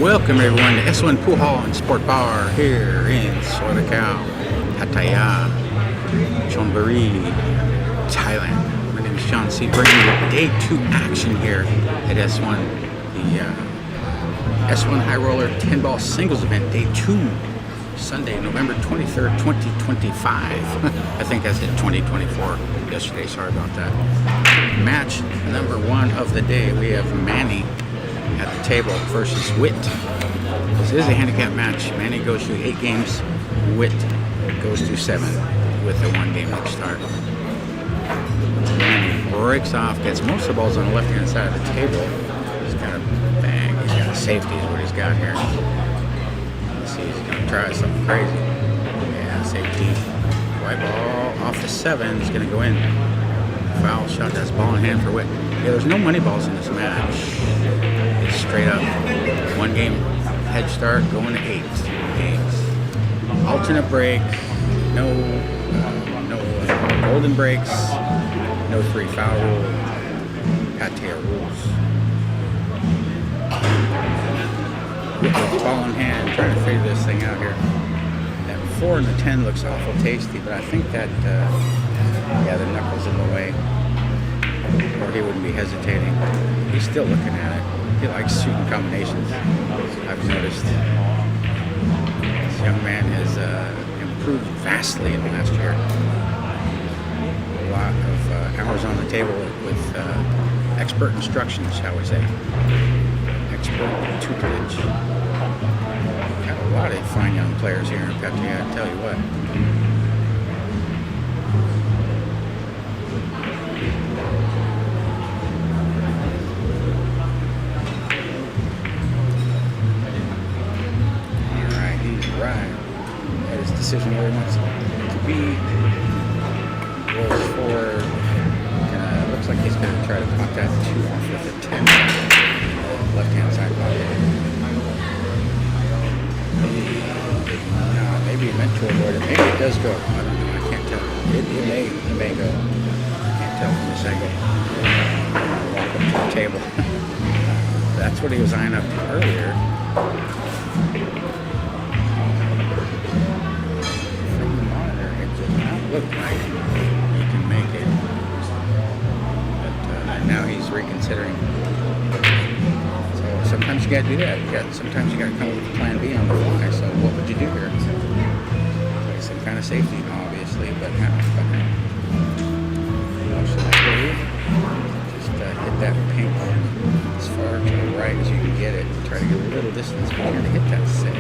Welcome everyone to S1 Pool Hall and Sport Bar here in Soi Buakhao, Pattaya, Chonburi, Thailand. My name is Sean C. Bringing you day 2 action here at S1, the S1 High Roller 10-ball singles event, day 2, Sunday, November 23rd, 2025. I think I said 2024 yesterday, sorry about that. Match number 1 of the day, we have Manny at the table versus Wit. This is a handicap match. Manny goes through 8 games. Wit goes through 7 with a 1 game each start. Manny breaks off, gets most of the balls on the left-hand side of the table. He's got a bang. He's got a safety is what he's got here. Let's see, he's going to try something crazy. Yeah, safety. White ball off the 7. He's going to go in. Foul shot. That's ball in hand for Wit. Yeah, there's no money balls in this match. It's straight up 1 game head start going to 8 games. Alternate break, no golden breaks, no 3 foul rule, Pattaya rules. With the ball in hand, trying to figure this thing out here. That 4 and the 10 looks awful tasty, but I think that yeah, the knuckles in the way, or he wouldn't be hesitating. He's still looking at it. He likes shooting combinations, I've noticed. This young man has improved vastly in the last year. A lot of hours on the table with expert instruction, shall we say. Expert tutelage. Got a lot of fine young players here in Pattaya, I tell you what. Decision where he wants to be. Rolls forward. Looks like he's going to try to pop that 2 off with a 10 left-hand side pocket. No, maybe he meant to avoid it. Maybe it does go. I don't know. I can't tell. It may go. I can't tell from this angle. Walk up to the table. That's what he was eyeing up to earlier. Look like he can make it, but now he's reconsidering. So sometimes you got to do that. Sometimes you got to come up with a plan B on the fly. So what would you do here? Play some kind of safety, obviously, but how? Should I go? Just hit that pink as far to the right as you can get it. Try to get a little distance from here to hit that 6,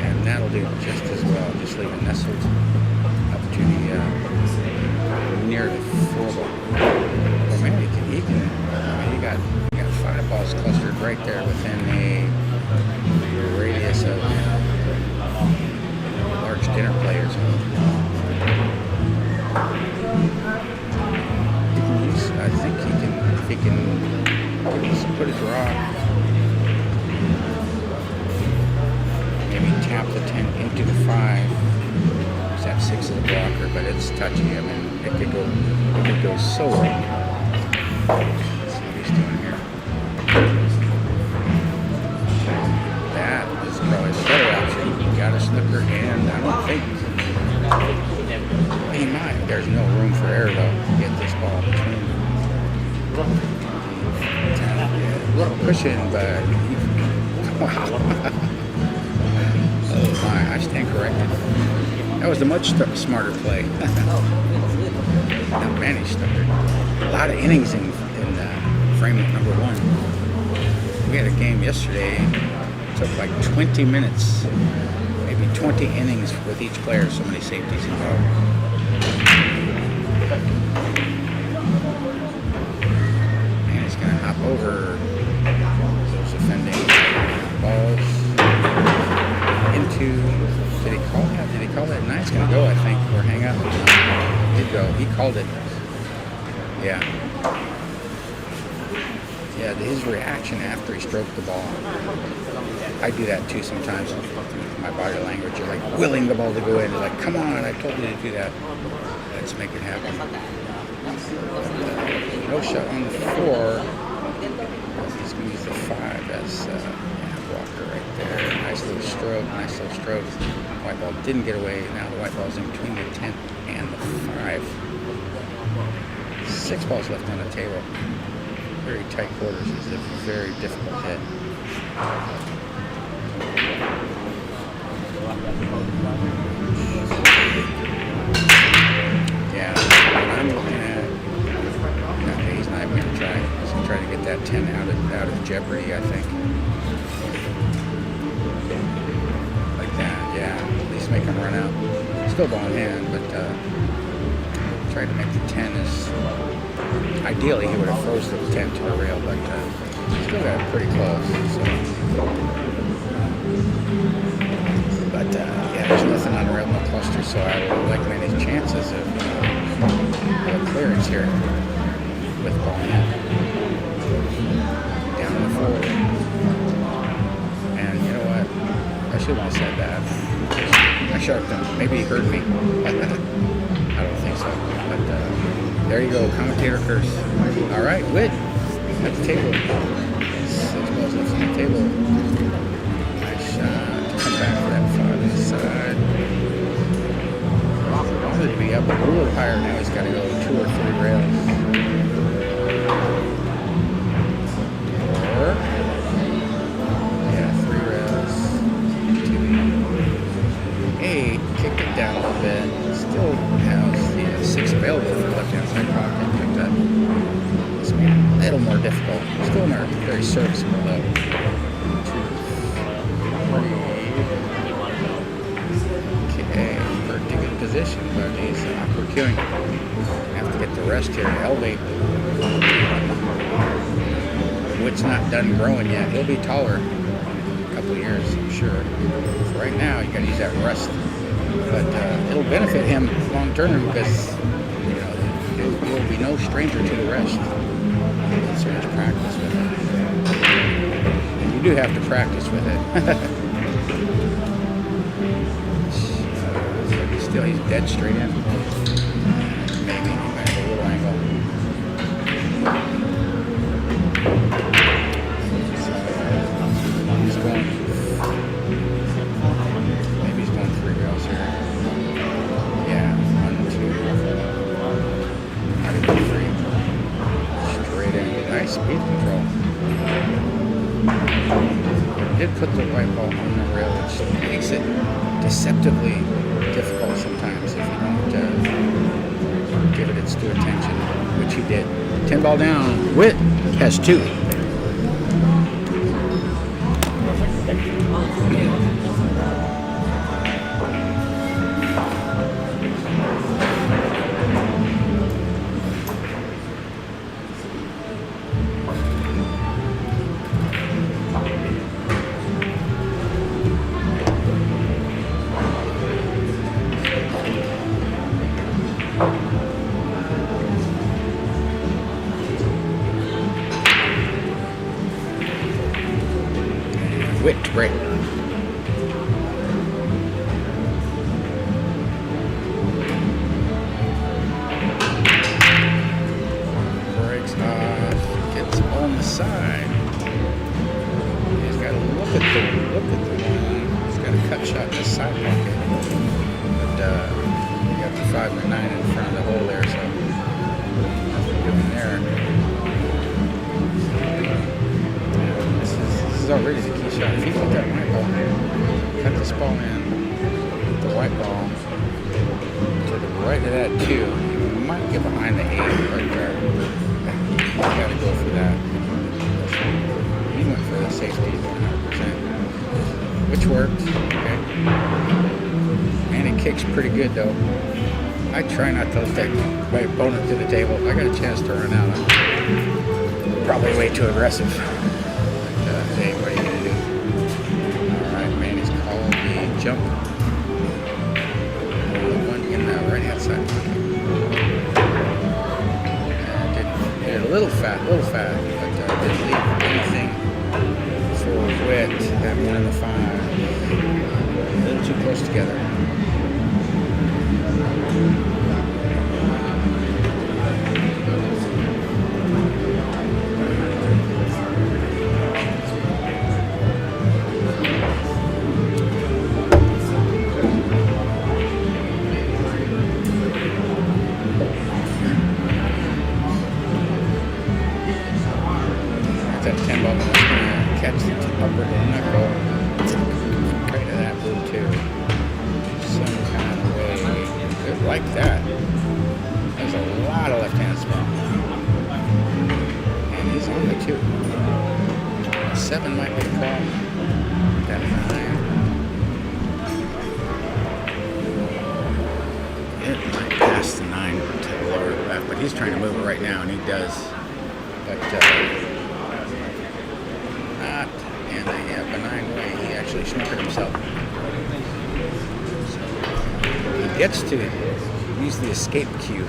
and that'll do just as well. Just leave it nestled to the near the 4 ball. Well, maybe he can. I mean, you got 5 balls clustered right there within a radius of large dinner players. He can use. I think he can. If he can just put his rock, maybe tap the 10 into the 5. That 6 is a blocker, but it's touchy. I mean, it could go so wrong. Let's see what he's doing here. That is probably the better option. He got a snooker, and I don't think he might. There's no room for error though to get this ball between. A little cushion, but wow. Oh my! I stand corrected. That was a much smarter play. Not Manny snooker. A lot of innings in frame number 1. We had a game yesterday. It took like 20 minutes, maybe 20 innings with each player. So many safeties involved. And he's going to hop over those offending balls into. Did he call that? Did he call that? Nice going to go, I think, or hang up. He did go. He called it. Yeah. Yeah, his reaction after he stroked the ball. I do that too sometimes with my body language. You're like willing the ball to go in. You're like, come on, I told you to do that. Let's make it happen. No shot on the 4. He's going to use the 5 as Walker right there. Nice little stroke, nice little stroke. White ball didn't get away. Now the white ball's in between the 10 and the 5. 6 balls left on the table. Very tight quarters. This is a very difficult hit. Yeah, what I'm looking at, okay, he's not even going to try. He's going to try to get that 10 out of jeopardy, I think. Like that, yeah. At least make him run out. Still ball in hand, but trying to make the 10 is... Ideally, he would have froze the 10 to the rail, but still got it pretty close. So. But yeah, there's nothing on the rail, no cluster, so I would like Manny's chances of clearance here with ball in hand. Down the 4. And you know what? I shouldn't have said that. I sharped him. Maybe he heard me. I don't think so. But there you go, commentator curse. All right, Whit at the table. 6 balls left on the table. Nice shot. Come back for that 5 inside. Wanted to be up a little higher. Now he's got to go 2 or 3 rails. 4. Yeah, 3 rails. 2. 8. Kicked it down a little bit. Still has the 6 available for the left-hand side pocket. Picked up. This made it a little more difficult. Still not very serviceable though. 2, 3. Okay, pretty good position, but he's awkward queuing. Have to get the rest here. Elevate. Wood's not done growing yet. He'll be taller in a couple of years, I'm sure. So right now, you got to use that rest. But it'll benefit him long term because you know he will be no stranger to the rest. So much practice with it. And you do have to practice with it. Still, he's dead straight in. Maybe he might have a little angle. He's going. Maybe he's going 3 rails here. Yeah, 1, 2. Not even 3. Straight in. Nice speed control. Did put the white ball on the rail, which makes it deceptively difficult sometimes if you don't give it its due attention, which he did. 10 ball down. Whit has 2. Whip to break. Breaks off. Gets on the side. He's got to look at the one. He's got a cut shot in the side pocket. But you got the 5 and the 9 in front of the hole there, so nothing doing there. This is already the key shot. If you put that white ball, cut this ball in, put the white ball to the right of that 2, you might get behind the 8 right there. You got to go for that. He went for the safety 100%, which worked. Okay. And it kicks pretty good though. I try not to take my opponent to the table. If I got a chance to run out, I'm probably way too aggressive. Hey, what are you going to do? Alright, Manny's calling the jump. The one in the right hand side pocket. Did a little fat, but didn't leave anything for Whit. That 1 and the 5. A little too close together. There's a lot of left-hand spin. And he's on the 2. 7 might be a call. That 9. It might pass the 9 to the lower left, but he's trying to move it right now, and he does. But not in a benign way. He actually snookered himself. So he gets to use the escape cue.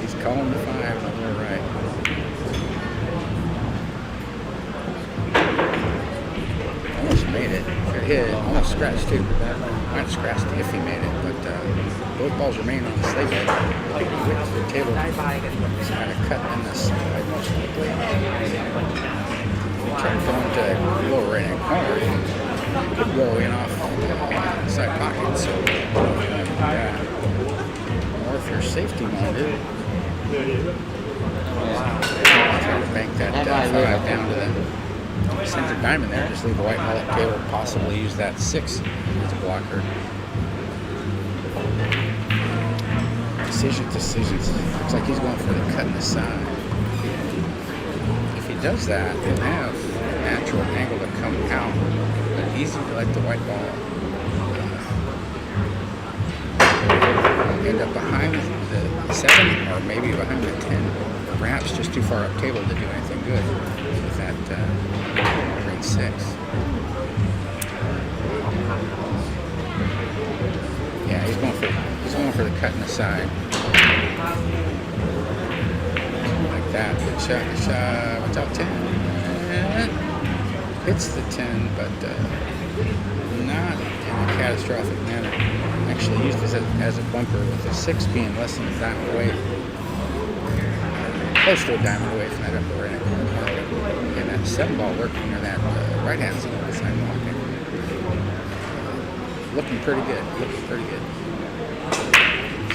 He's calling the 5 on the right. Almost made it. Could hit. Almost scratched too. Might have scratched if he made it, but both balls remain on the slate bed. With the table kind of cut in the side most likely. Try to go into lower right hand corner. Could go in off the side pocket. So, or if you're safety minded, try to bank that 5 down to the center diamond there. Just leave the white ball at table. Possibly use that 6 as a blocker. Decisions. Looks like he's going for the cut in the side. If he does that, he'll have a natural angle to come out. But easy to let the white ball end up behind the 7 or maybe behind the 10. Perhaps just too far up table to do anything good with that green 6. Yeah, he's going for the cut in the side. Like that. Good shot. Watch out, 10. Hits the 10, but not in a catastrophic manner. Actually used this as a bumper with the 6 being less than a diamond away. Close to a diamond away from that upper right hand corner. And that 7 ball lurking near that right hand side of the sidewalk. Looking pretty good.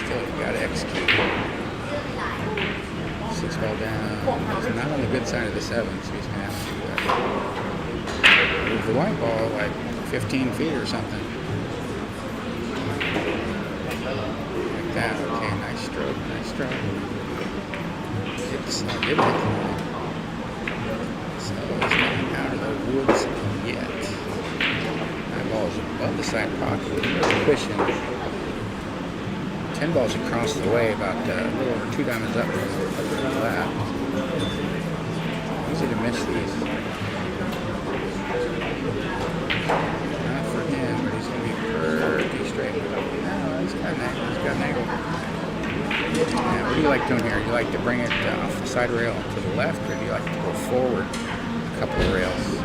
Still got to execute. 6 ball down. He's not on the good side of the 7, so he's going to have to move the white ball like 15 feet or something. Like that. Okay, nice stroke. It's not good. So it's not out of the woods yet. That ball is above the side pocket. There's a cushion. 10 balls across the way, about a little over 2 diamonds up from the left. Easy to miss these. Not for him, but he's going to be pretty straight. No, he's got an angle. Now, what do you like doing here? Do you like to bring it off the side rail to the left, or do you like to go forward a couple of rails?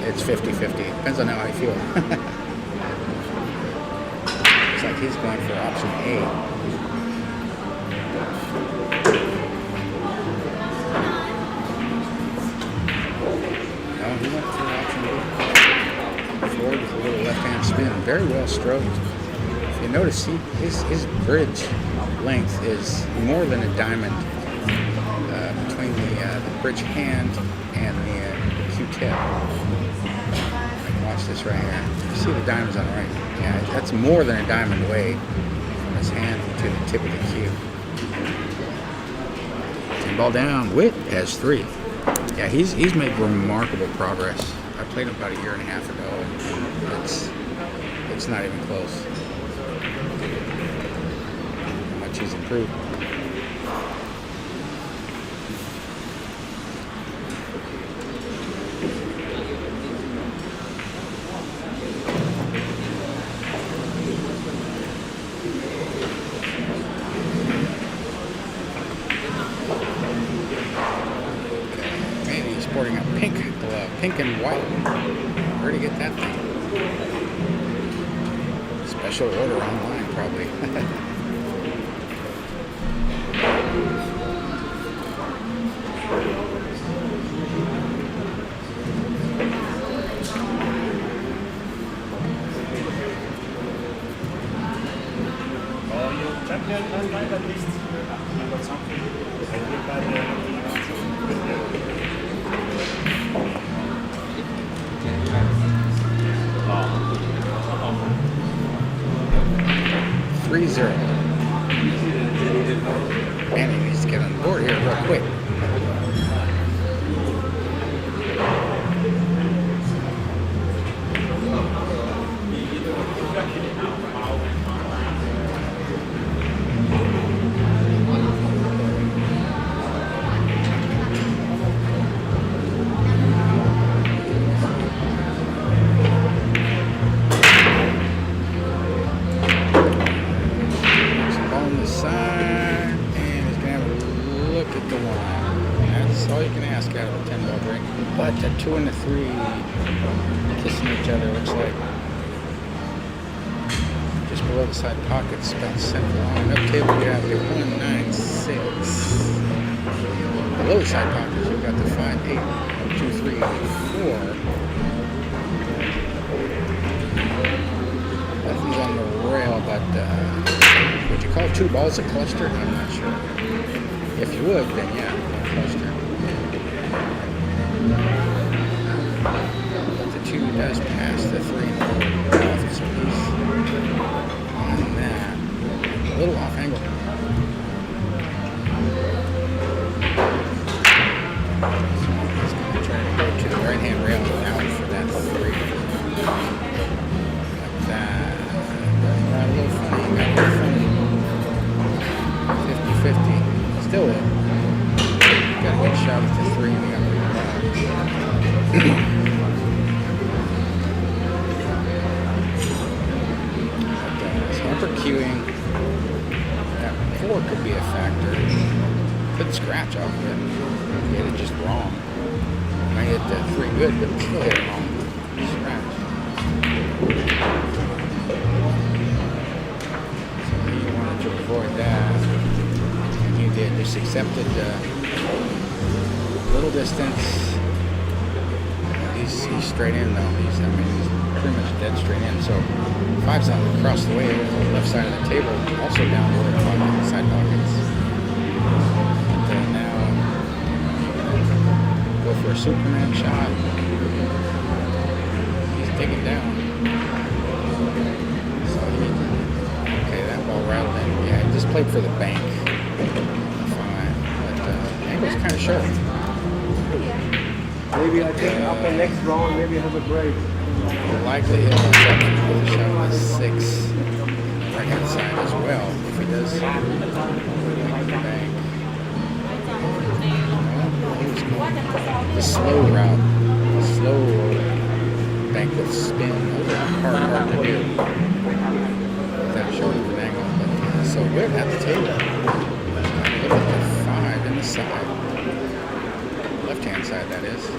It's 50-50. Depends on how I feel. Looks like he's going for option A. No, he went for option B. Forward with a little left-hand spin. Very well stroked. If you notice, his bridge length is more than a diamond between the bridge hand and the Q-tip. Watch this right here. You see the diamonds on the right? Yeah, that's more than a diamond away from his hand to the tip of the cue. 10 ball down. Witt has 3. Yeah, he's made remarkable progress. I played him about a year and a half ago, and it's not even close. How much he's improved. Sporting a pink glove, pink and white. Where to get that thing? Special order online, probably. 3-0. Manny needs to get on the board here real quick. But the 2 and the 3 kissing each other looks like just below the side pockets, about center line. Up table we have the 1-9-6. Below the side pockets we've got the 5-8, 2-3, 4. Nothing's on the rail, but would you call 2 balls a cluster? I'm not sure. If you would, then yeah, a cluster. But the 2 does pass the 3 and 4 off, so he's on that. A little off angle. So he's going to try to go to the right hand rail now for that 3. Like that. Got a little funny. Got a little funny. 50-50. Still in. Got a good shot at the 3 and the upper. Hamper queuing, that 4 could be a factor. Could scratch off of it. Hit it just wrong. Might hit the 3 good, but still hit it wrong. Scratch. So he wanted to avoid that. And he did. Just accepted little distance. He's straight in though. He's pretty much dead straight in. So 5's on across the way over the left side of the table, also down below the side pockets. And now go for a Superman shot. He's digging down. So okay, that ball rattled in. Yeah, he just played for the bank. 5, but angle's kind of sharp. Maybe I think after next round, maybe have a break. The likelihood of second with a shot on the 6 right hand side as well. If he does make the bank. He was going the slow route. The slow bank with spin. Those are hard to do without short of an angle. But, so we're at the table. Look at the 5 in the side. Left hand side, that is.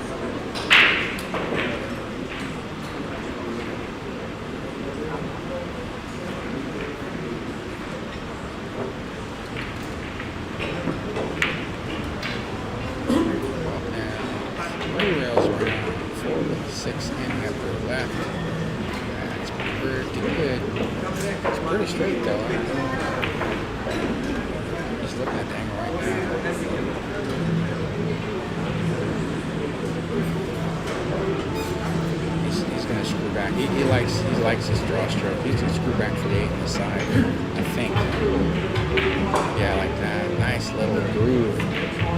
Straight though. Just looking at the angle right now. He's going to screw back. He likes his draw stroke. He's going to screw back for the 8 on the side, I think. Yeah, like that. Nice little groove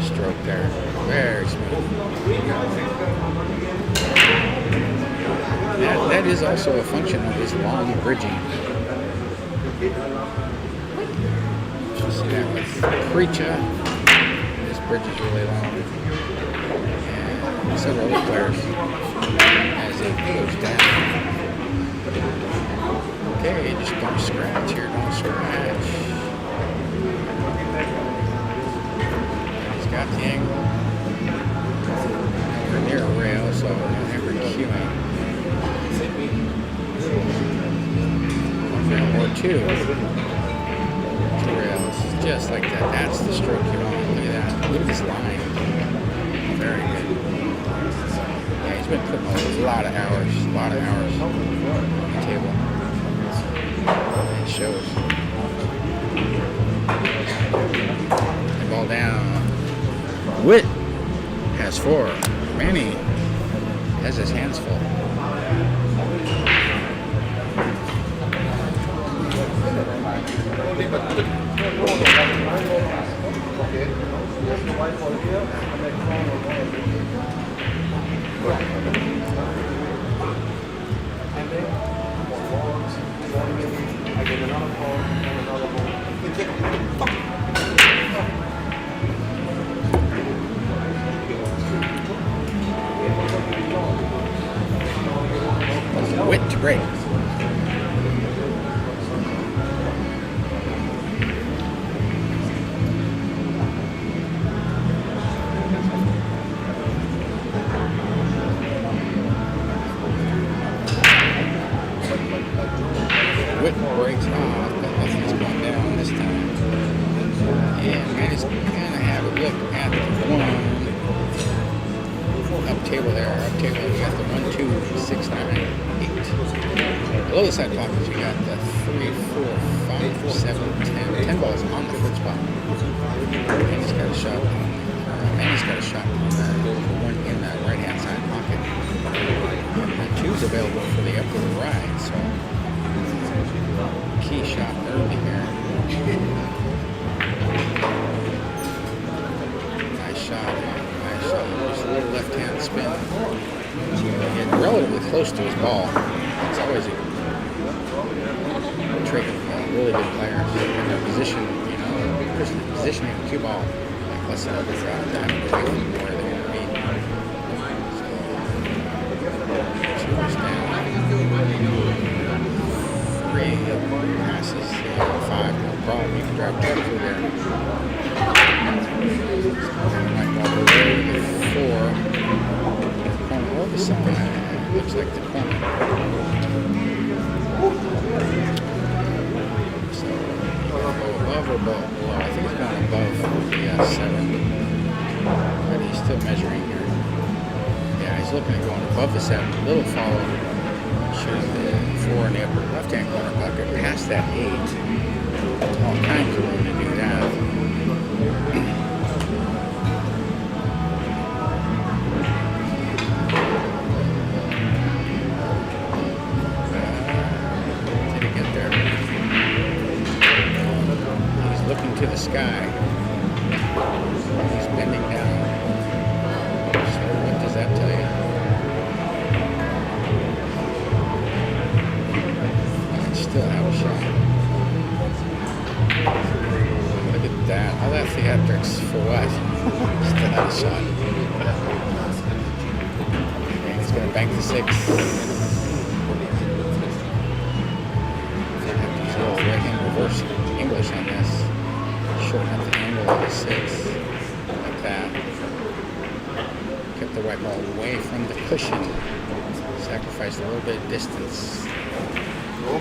stroke there. Very smooth. That is also a function of his long bridging. You see that with Preacher. This bridge is really long. And several other players as it goes down. Okay, just don't scratch here, don't scratch. He's got the angle. We're near a rail, so never queuing. Or 2 rails, just like that. That's the stroke you want. Look at that. Look at this line. Very good. Yeah, he's been putting a lot of hours on the table. It shows. The ball down. Witt has 4. Manny has his hands full. Wit to break. Wit breaks off, but nothing's going down this time. And Manny's gonna have a look at the one up table there. Up table, we got the 1, 2, 6, 9, 8. Below the side pockets, you got the 3, 4, 5, 7, 10. 10 balls on the foot spot. Manny's got a shot. Manny's got a shot on the one in that right-hand side pocket. And 2's available for the upper right, so key shot early here. Nice shot. Nice shot. Just a little left-hand spin. Getting relatively close to his ball. It's always a trick of really good players. In their position, you know, positioning the cue ball, like less than over diamond away from where they're going to be. So, 2 is down. 3 passes, 5, no problem. You can drive truck through there. Right ball away to 4. Corner or the side. Looks like the corner. So, go above or below? I think it's going above the 7. But he's still measuring here. Yeah, he's looking at going above the 7. A little follow. Shooting the 4 in the upper left-hand corner pocket, past that 8. All kinds of room to do that. Did he get there? He's looking to the sky. He's bending down. So what does that tell you? Still have a shot. Look at that. All that theatrics for what? Still have a shot. And he's going to bank the 6. Have to use a little right-hand reverse English on this. Shorten up the angle of the 6. Like that. Kept the white ball away from the cushion. Sacrificed a little bit of distance. 8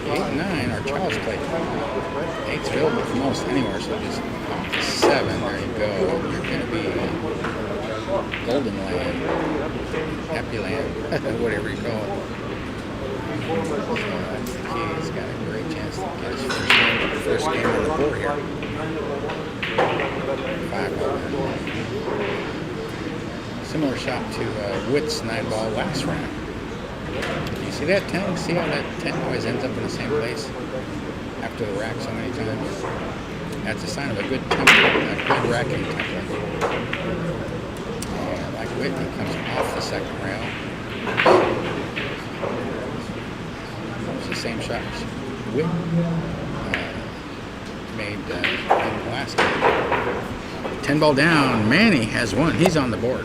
and 9 are child's play. 8's available for most anywhere, so just off the 7. There you go. You're going to be golden land, happy land, whatever you call it. So that's the key. He's got a great chance to get his first game on the board here. 5. Similar shot to Witt's 9-ball last round. You see that 10? See how that 10 always ends up in the same place after the rack so many times? That's a sign of a good tempo, a good racking tempo. Like Witt, he comes off the second rail. It's the same shot Witt made in the last game. 10 ball down. Manny has one. He's on the board.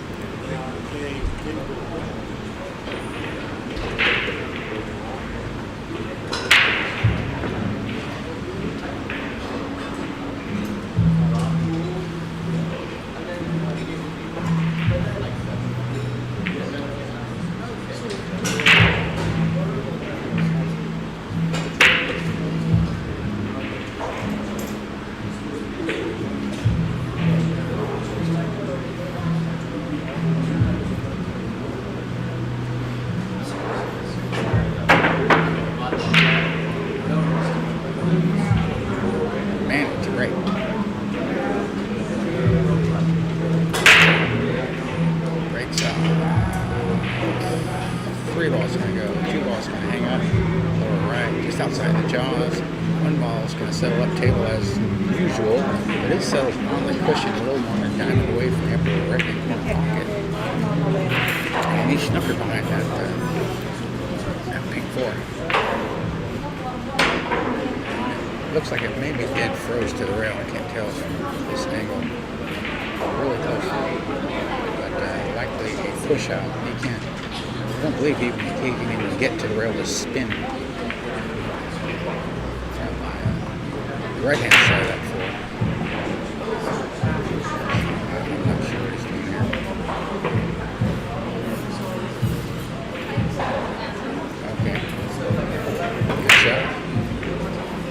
just outside the jaws. One ball is going to settle up table as usual, but it settles on the cushion a little more than diamond away from the upper right hand corner pocket. And he snookered behind that pink 4. Looks like it maybe dead froze to the rail. I can't tell from this angle. Really close. But likely a push out. He can't. I don't believe he can even get to the rail to spin. Right hand side of that 4. I'm not sure what he's doing here. Okay. Good shot.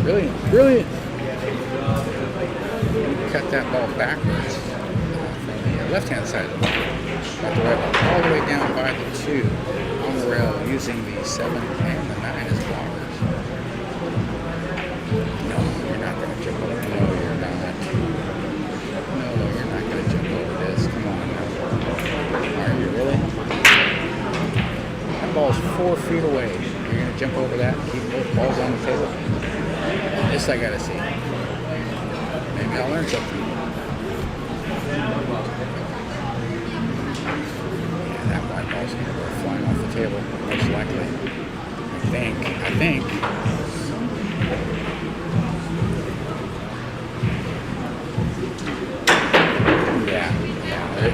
Brilliant. Brilliant. Cut that ball backwards from the left hand side of the ball. Got the right ball all the way down by the 2 on the rail using the 7 and the 9 as blockers. No, you're not going to jump over. No, you're not. No, you're not going to jump over this. Come on now. Are you really? That ball's 4 feet away. You're going to jump over that and keep both balls on the table? This I got to see. Maybe I'll learn something. Yeah, that white ball's going to go flying off the table, most likely. I think.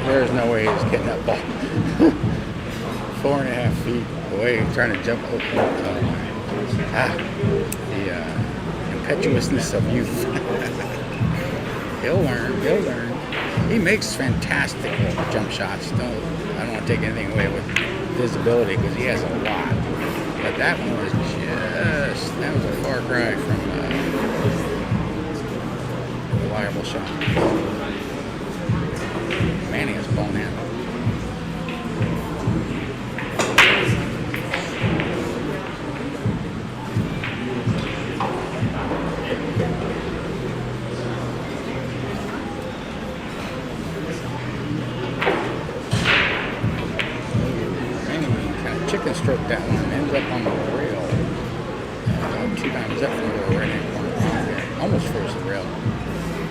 There's no way he's getting that ball 4.5 feet away, trying to jump over. The impetuousness of youth. He'll learn. He makes fantastic jump shots. I don't want to take anything away with his ability because he has a lot. But that one was that was a far cry from a reliable shot. Manny is blown in. Manny kind of chicken stroked that one and ends up on the rail. 2 diamonds up from the right hand corner. Almost froze the rail.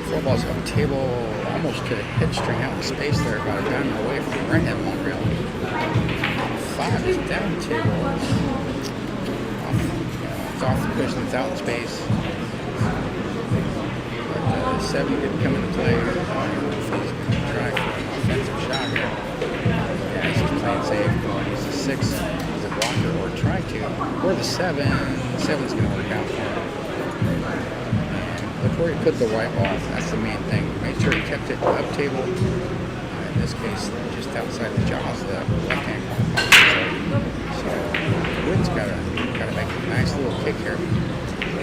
4 balls up table, almost to the head string out in space there, about a diamond away from the right hand one rail. 5 is down table. It's off the cushion, it's out in space. But 7 didn't come into play. I don't know if he's going to try for an offensive shot here. Yeah, he's just playing safe. He's a 6 as a blocker, or try to. Or the 7. The 7's going to work out for him. Look where he put the white ball. That's the main thing. Make sure he kept it up table. In this case, just outside the jaws of the left-hand corner. So Wood's got to make a nice little kick here.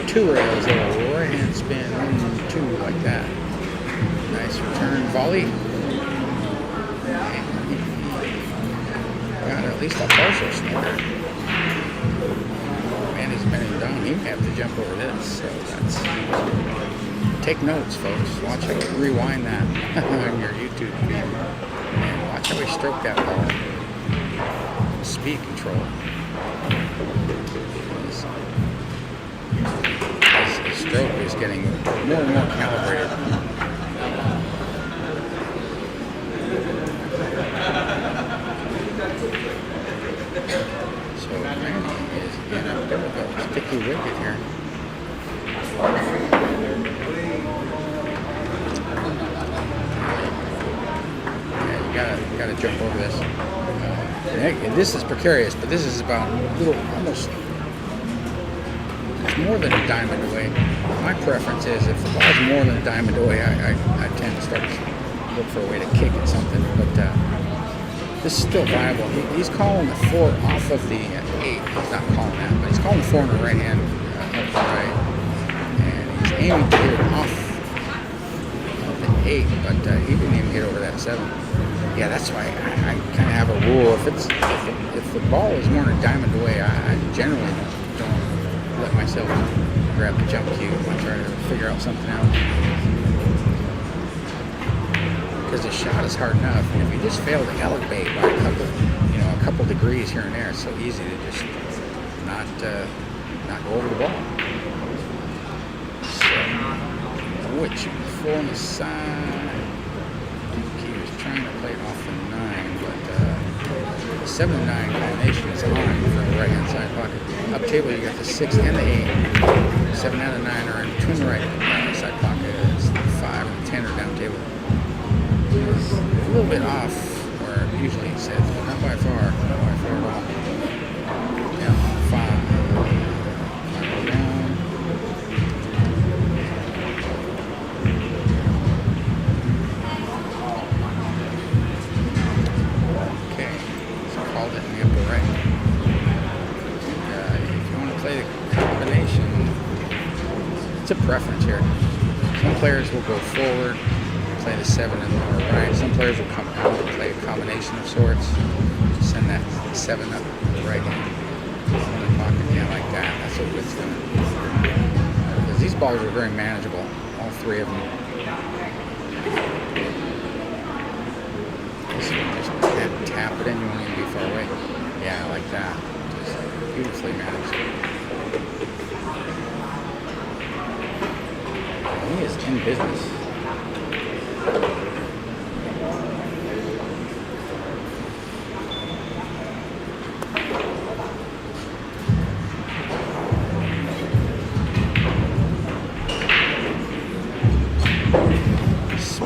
2 rails, a little right-hand spin, 1, 2 like that. Nice return volley. Got at least a partial snooker. Manny's bending down. He may have to jump over this. So that's. Take notes, folks. Watch how we rewind that on your YouTube feed. And watch how we stroke that ball. Speed control. His stroke is getting more and more calibrated. So Manny is in a bit of a sticky wicket here. Got to jump over this. And this is precarious, but this is about almost. It's more than a diamond away. My preference is if the ball's more than a diamond away, I tend to start to look for a way to kick at something. But this is still viable. He's calling the 4 off of the 8. He's not calling that, but he's calling the 4 in the right hand up the right, and he's aiming to hit it off of the 8, but he didn't even get over that 7. Yeah, that's why I kind of have a rule. If the ball is more than a diamond away, I generally don't let myself grab the jump cue. I try to figure out something out. Because the shot is hard enough, and if you just fail to elevate by a couple degrees here and there, it's so easy to just not not go over the ball. So, which four on the side. He was trying to play it off the 9, but the 7 and 9 combination is on from the right hand side pocket. Up table, you got the 6 and the 8. 7 out of 9 are in between the right side pocket. It's the 5 and the 10 are down table. It's a little bit off where usually it says, but not by far at all. Yeah, 5. Down. Okay, so called it in the upper right. If you want to play the combination, it's a preference here. Some players will go forward, play the 7 in the lower right. Some players will come out and play a combination of sorts. Send that 7 up in the right hand. In the pocket, yeah, like that. That's what Witt's doing. Because these balls are very manageable, all 3 of them. Just tap it in, you won't even be far away. Yeah, like that. Just beautifully managed. He is in business.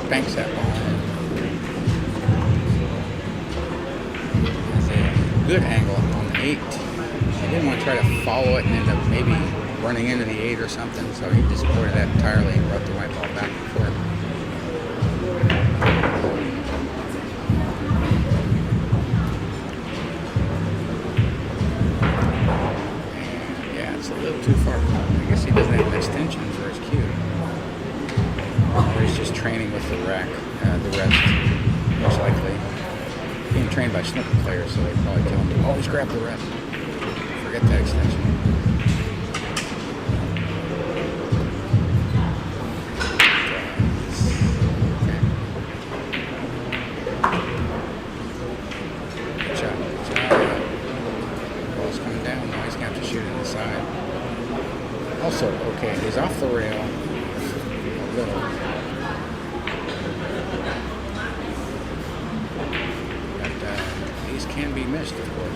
Spanks that ball. That's a good angle on the 8. He didn't want to try to follow it and end up maybe running into the 8 or something, so he just avoided that entirely and brought the white ball back and forth. And yeah, it's a little too far. I guess he doesn't have an extension for his cue. Or he's just training with the rack, the rest, most likely. Being trained by snooker players, so they probably tell him to always grab the rest. Forget that extension. Good job. Ball's coming down. Now he's going to have to shoot it inside. Also, okay, he's off the rail. A little. Can be missed, of course.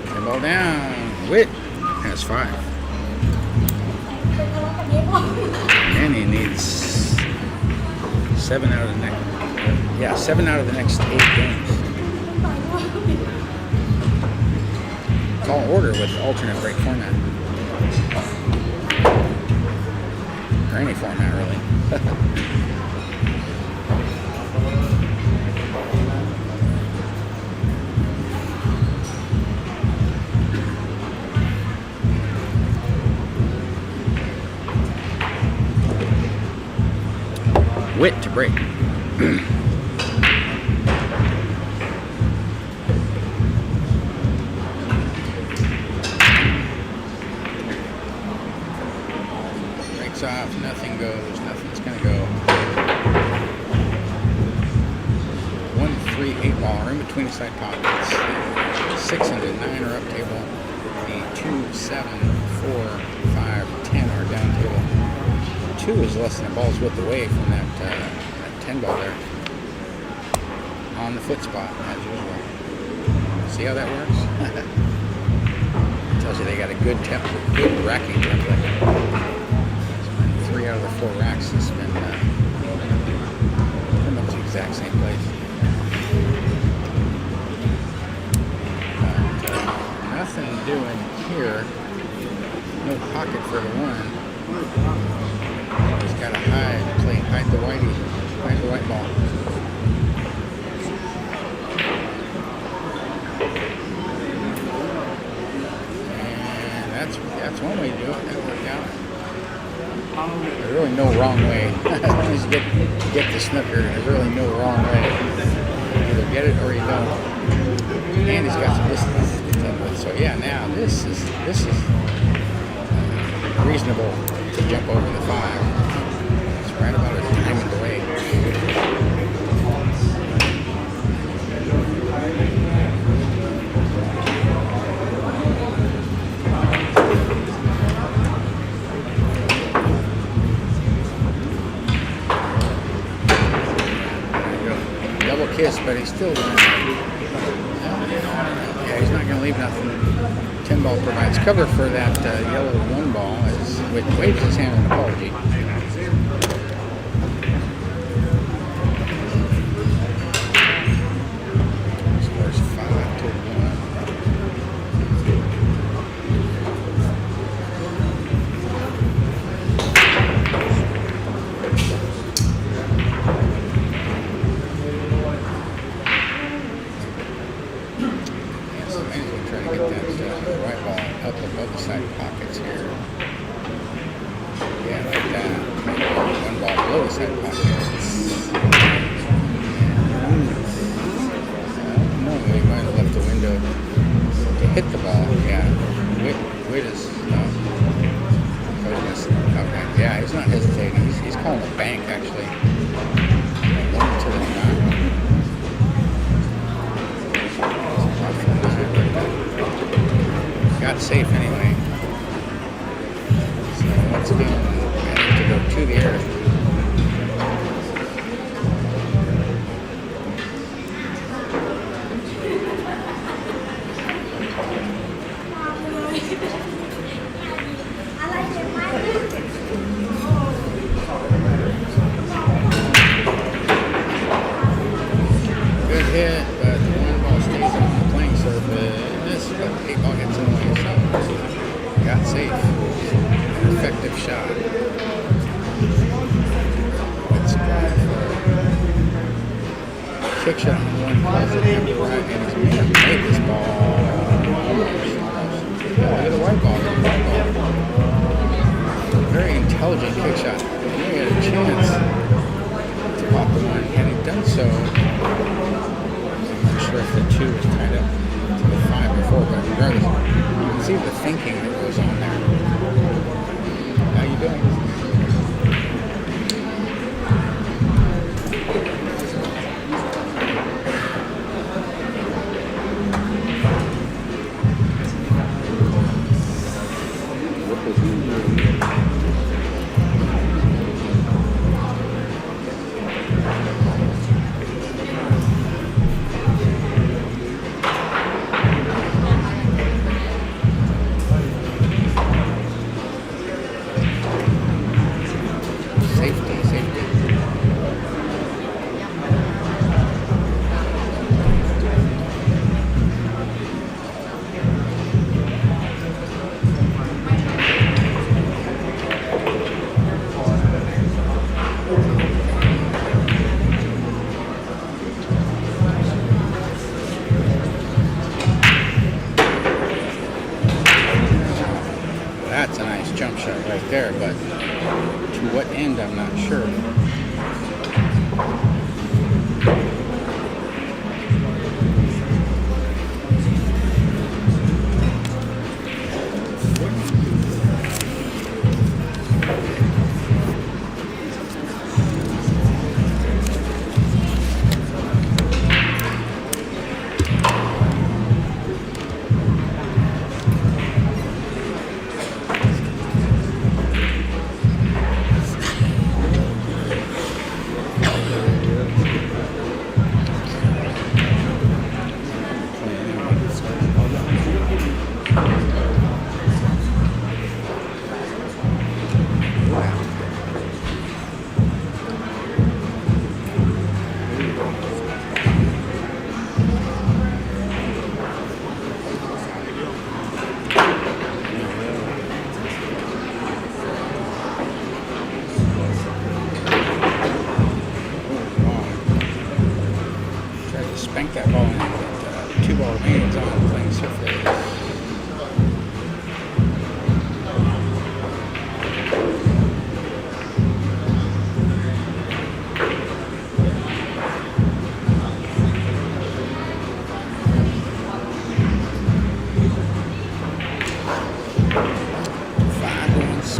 Ten ball down. Witt has 5. Manny needs 7 out of the next. Yeah, 7 out of the next 8 games. Call order with alternate break format. Or any format, really. Witt to break. Off, nothing goes, nothing's gonna go. 1, 3, 8 ball are in between the side pockets. 6 and the 9 are up table. The 2, 7, 4, 5, 10 are down table. 2 is less than a ball's width away from that 10 ball there. On the foot spot, as usual. See how that works? Tells you they got a good template, good racking template. 3 out of the 4 racks has been pretty much the exact same place. But nothing doing here. No pocket for the 1. He's got to hide the whitey, hide the white ball. And that's one way to do it. That worked out. There's really no wrong way. Just get the snooker. There's really no wrong way. You either get it or you don't. And he's got some distance to contend with. So yeah, now this is reasonable to jump over the 5. It's right about a diamond away. Double kiss, but he's still winning. Yeah, he's not going to leave nothing. 10 ball provides cover for that yellow 1 ball as waves his hand in apology. Scores 5-1. Up above the side pockets here. Yeah, like that. Maybe 1 ball below the side pockets. No, he might have left the window to hit the ball. Yeah. Wait is okay. Yeah, he's not hesitating. He's calling a bank actually. 1 to the 9. Got safe anyway. So once again, I need to go to the earth. Good hit, but the 1 ball stays on the playing surface, but the 8 ball gets in the way, so got safe. An effective shot. Let's go for kick shot on 1, calls it number right, and he's made this ball. Look at the white ball. Very intelligent kick shot. He had a chance to pop the 1, and he done so. I'm not sure if the 2 was tied up to the 5 before, but regardless, you can see the thinking that goes on there. How you doing? That's a nice jump shot right there, but to what end, I'm not sure.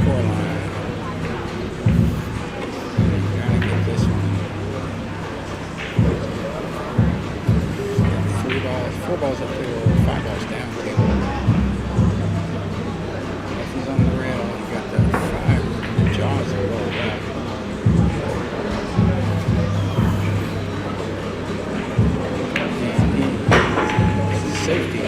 score line. Gotta get this one. 3 balls, 4 balls up table, 5 balls down table. Nothing's on the rail. You got the 5 jaws are rolled up. Safety.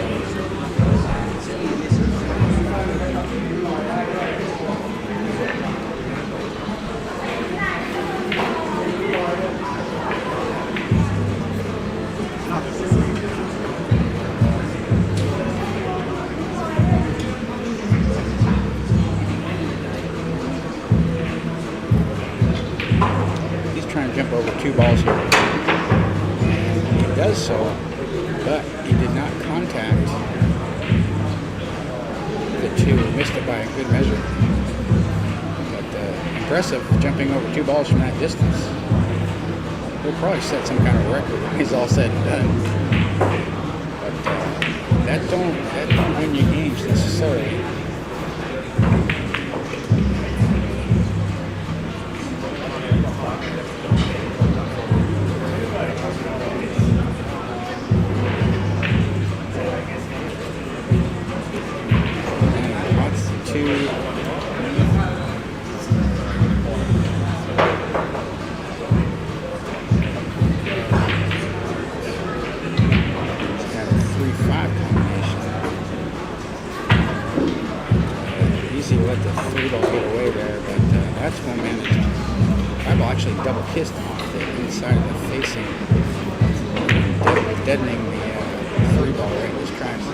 He's trying to jump over 2 balls here. And he does so, but he did not contact the 2. Missed it by a good measure. But impressive jumping over 2 balls from that distance. He'll probably set some kind of record when he's all said and done. But that don't win you games necessarily. Let the 3 ball get away there, but that's one managed. 5 ball actually double kissed off the inside of the facing, deadening the 3 ball right in his tracks.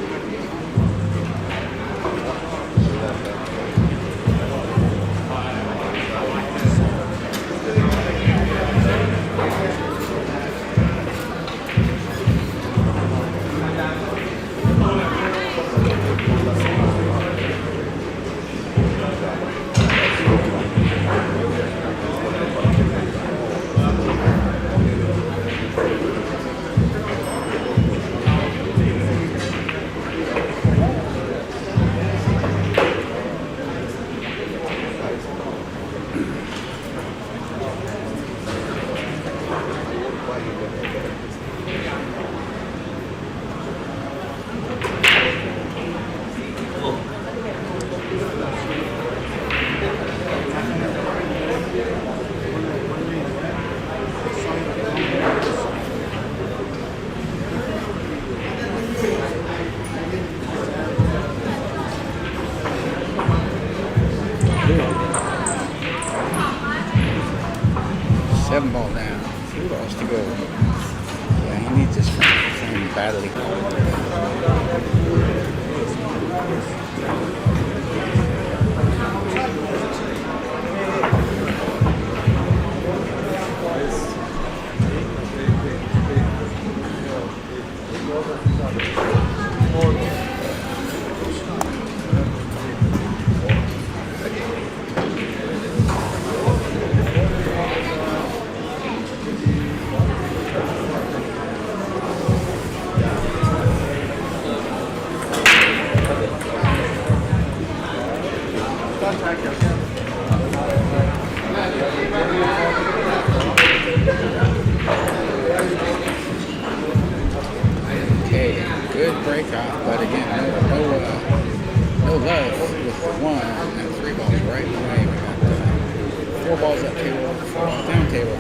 Seven ball down, 3 balls to go. Yeah, he needs this frame badly. Okay, good break off, but again, no love with 1 and 3 balls right away. We got 4 balls up table, 4 balls down table.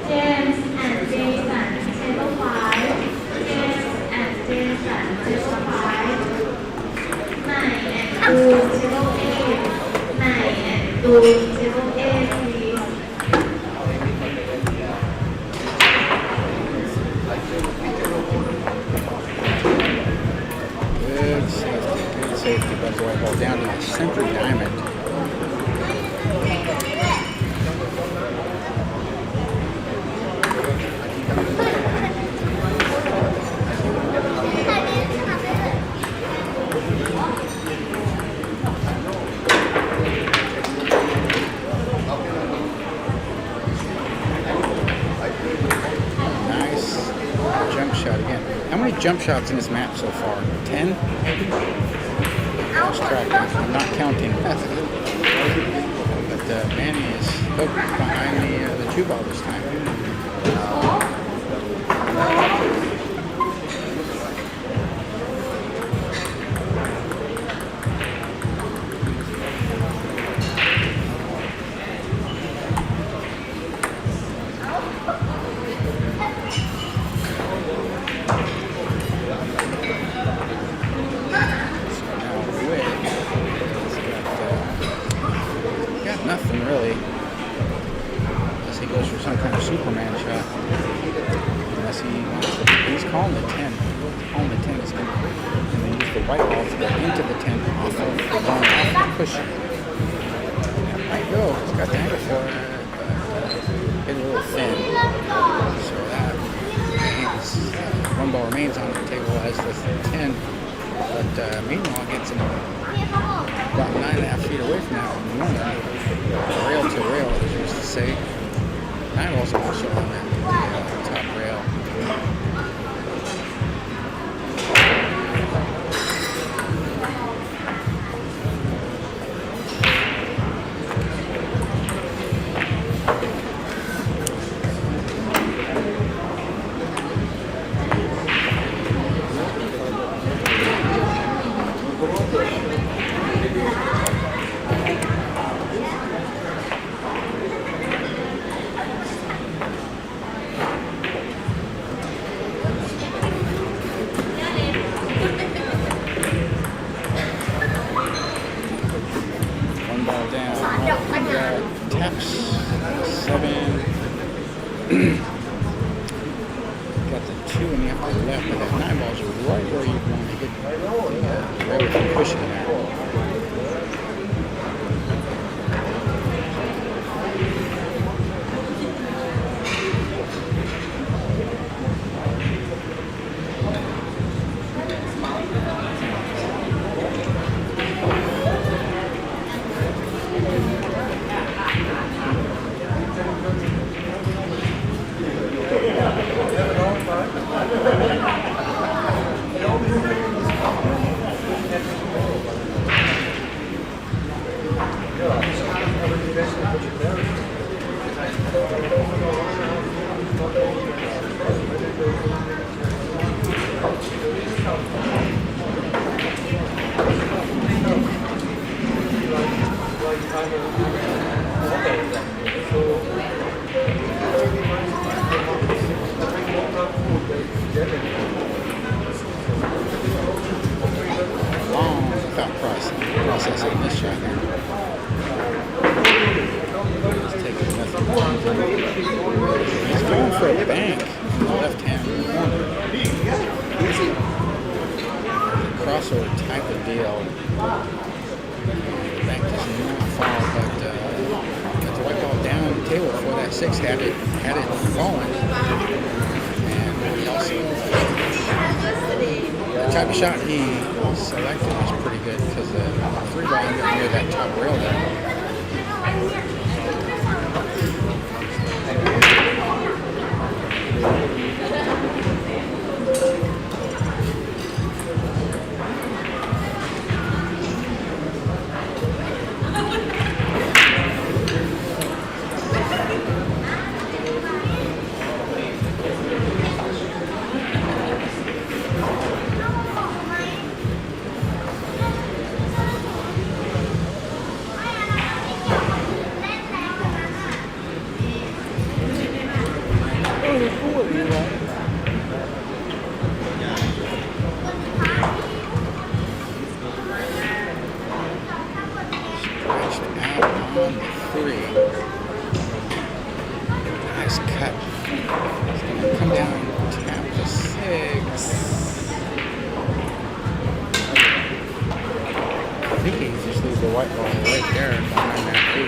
James and Jason, table 5. James and Jason, table 5. 9 and 2, table 8. 9 and 2, table 8, please. Good safety, but the white ball down to the center diamond. many jump shots in this map so far? 10? Lost track. I'm not counting. But Manny is hooked behind the 2-ball this time. Nothing really, unless he goes for some kind of Superman shot. Unless he wants to, he's calling the 10. He's calling the 10. He's going to use the white ball to get into the 10 off of the long off the cushion. That might go. He's got the angle for it, but it's a little thin. So that means 1 ball remains on the table as the 10. But meanwhile, gets him about 9.5 feet away from that one. Rail to rail, as you used to say. 9 balls are also on that top rail. Taps 7. Got the 2 in the upper left, but that 9 balls are right where you want to get right with the cushion there. Processing this shot here. He's going for a bank in the left hand corner. Crossover type of deal. The bank does not fall, but got the white ball down the table before that 6 had it fallen. And he also the type of shot he selected was pretty good because the 3 ball ended up near that top rail there. Nice cut. He's going to come down and tap the 6. I think he can just leave the white ball right there behind that 8.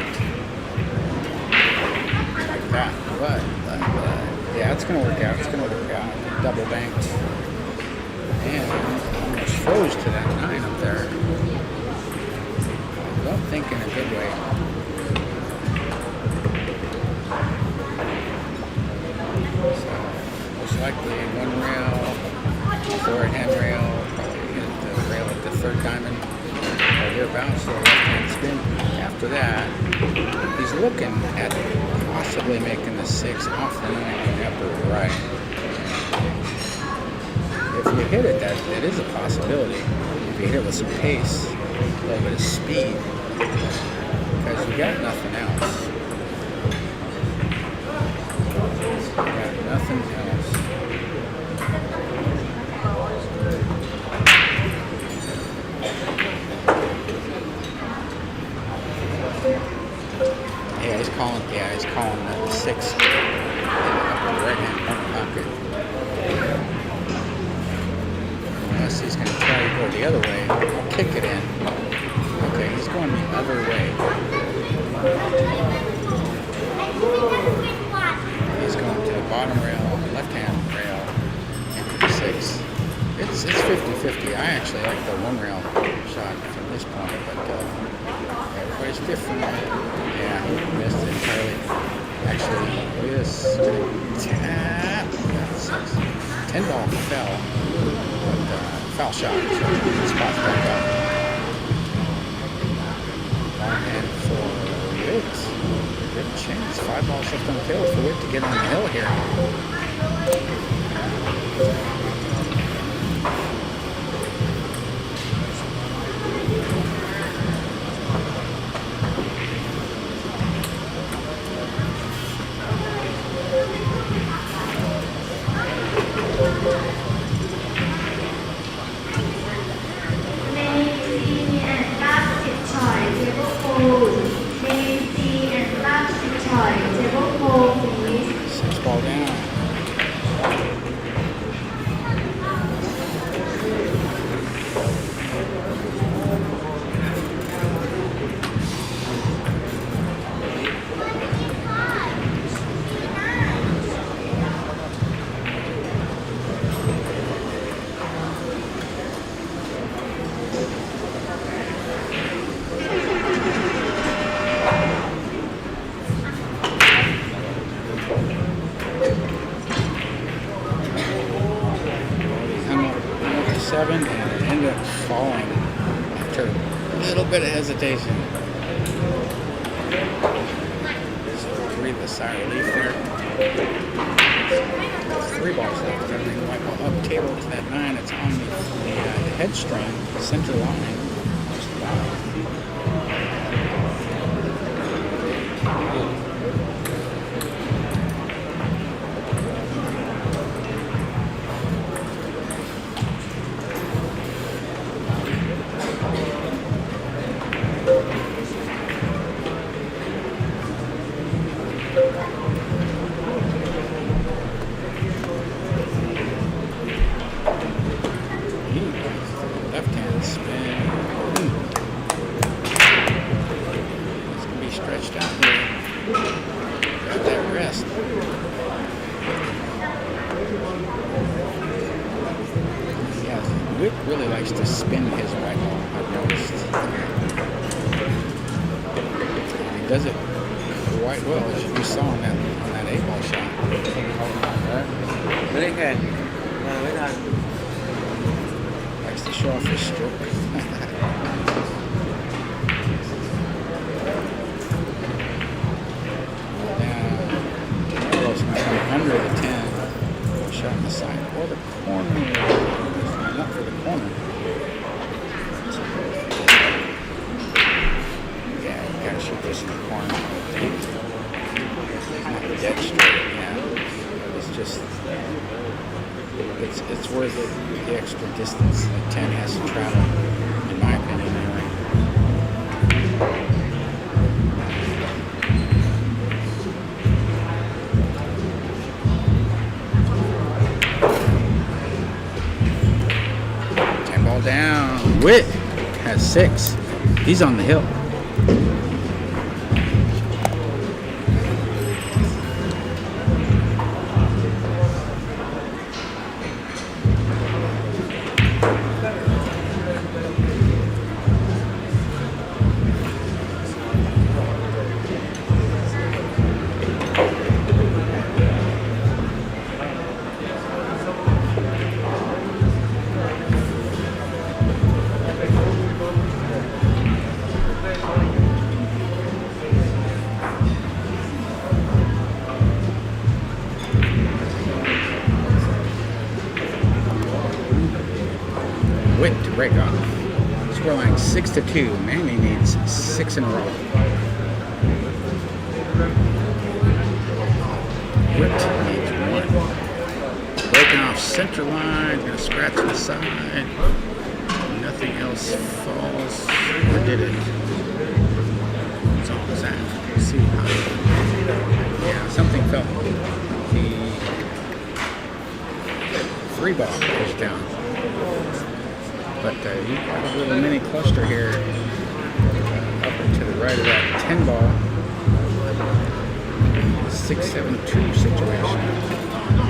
Like that. But yeah, it's going to work out. It's going to work out. Double banked. And almost froze to that 9 up there. I don't think in a good way. So, most likely 1 rail Forward handrail, probably hit the rail at the third diamond or thereabouts, so left-hand spin. After that, he's looking at possibly making the 6 off the 9 and upper right. If you hit it, that is a possibility. If you hit it with some pace, a little bit of speed, because you got nothing else. You got nothing else. He's calling the 6 in the upper right-hand corner pocket. Unless he's going to try to go the other way, kick it in. Okay, he's going the other way. He's going to the bottom rail, left-hand rail, into the 6. It's 50-50. I actually like the 1 rail shot from this point, but everybody's different. Yeah, he missed it entirely. Actually, this tap. 10 ball fell, but foul shot, so it spots back up. And for Witt, good chance. 5 balls left on the table for Witt to get on the hill here. And it ended up falling after a little bit of hesitation. So breathe a sigh of relief there. 3 balls left. Everything might go up table to that 9. It's on the headstring, center line. Just about. Left-hand spin. It's going to be stretched out here. Got that rest. Yeah, Witt really likes to spin his white ball, I've noticed. And he does it quite well, as you saw on that 8-ball shot. Very good. Very good. Likes to show off his stroke. Carlos might come under the 10. Shot in the side or the corner. Not for the corner. Yeah, you gotta shoot this in the corner. Not dead straight, yeah. It's just, it's worth it, the extra distance that 10 has to travel, in my opinion, anyway. Down. Witt has 6. He's on the hill. Witt to break off. Scoreline 6-2. Manny needs 6 in a row. Witt needs 1. Breaking off center line, gonna scratch the side. Nothing else falls. Or did it? What's all was that? Let's see. Yeah, something fell. The 3 ball goes down. But you got a little mini cluster here up and to the right of that 10 ball. 6-7-2 situation.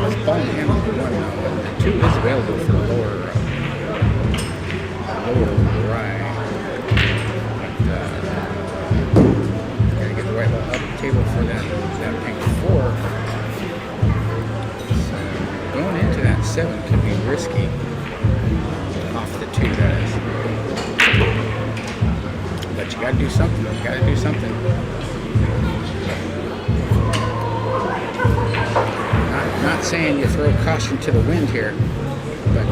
It's ball in hand on the 1 now. The 2 is available for the lower right. But gotta get the white ball up the table for that pink 4. So going into that 7 could be risky. Off the 2, that is. But you gotta do something. You gotta do something. Not saying you throw caution to the wind here, but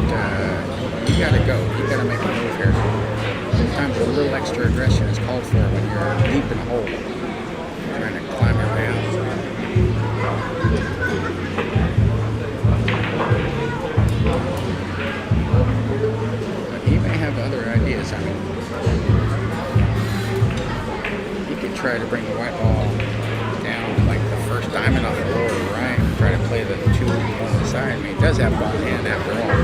you gotta go. You gotta make a move here. Sometimes a little extra aggression is called for when you're deep in a hole, trying to climb your way out. He may have other ideas. I mean, he could try to bring the white ball down like the first diamond off the lower right, try to play the 2 on the side. I mean, he does have ball in hand after all.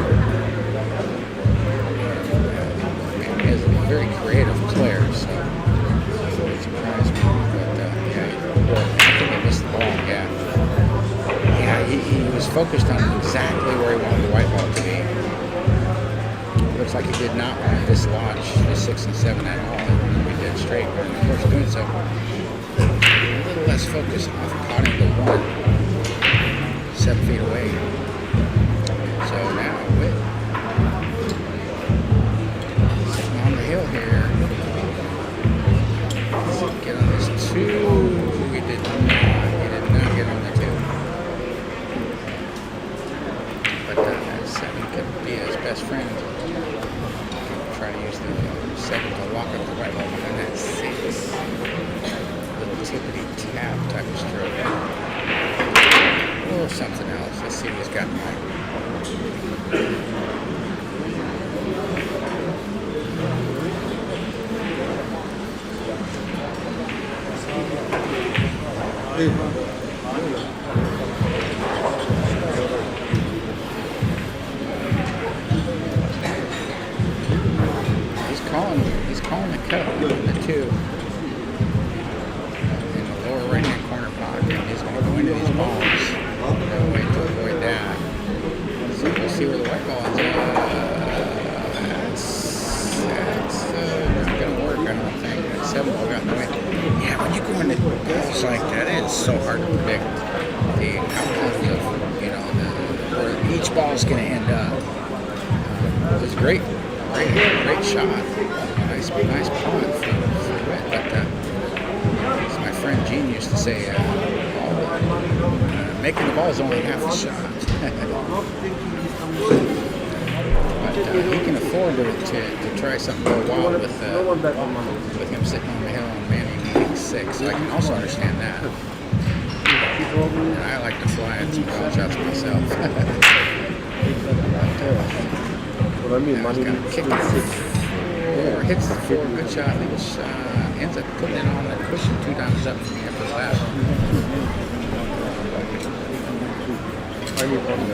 He is a very creative player, so it surprised me. But yeah, I think he missed the ball. Yeah, he was focused on exactly where he wanted the white ball to be. Looks like he did not want to dislodge the 6 and 7 at all. He did straight, but of course doing so, a little less focus on potting the 1 7 feet away. So now Witt sitting on the hill here. Let's get on this 2. He did not get on the 2. But that 7 could be his best friend. Try to use the 7 to lock up the white ball behind that 6. Little tippity tap type of stroke. Or something else. Let's see what he's got in mind. He's calling the cut on the 2 in the lower right hand corner pocket. He's going to go into these balls. No way to avoid that. So we'll see where the white ball is. That's not going to work, I don't think. That 7 ball got in the way. Yeah, when you go into balls like that, it's so hard to predict the outcomes of, where each ball is going to end up. It was great shot. Nice pond for Witt. But as my friend Gene used to say, making the ball is only half a shot. But he can afford to try something go wild with him sitting on the hill and Manny needing 6. So I can also understand that. And I like to fly at some wild shots myself. Well, I mean, money kick it. Or hits the 4, good shot, leaves, ends up putting it on the cushion 2 times up from the upper left.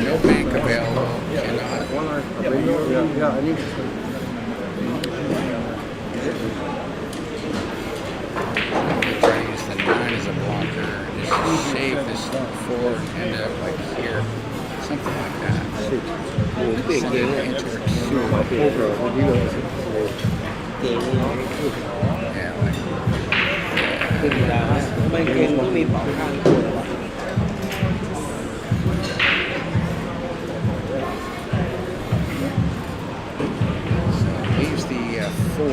No bank available. Cannot. Try to use the 9 as a blocker. Just shave this 4 and end up like here. Something like that. Send it into a 2. Yeah, like. So leaves the 4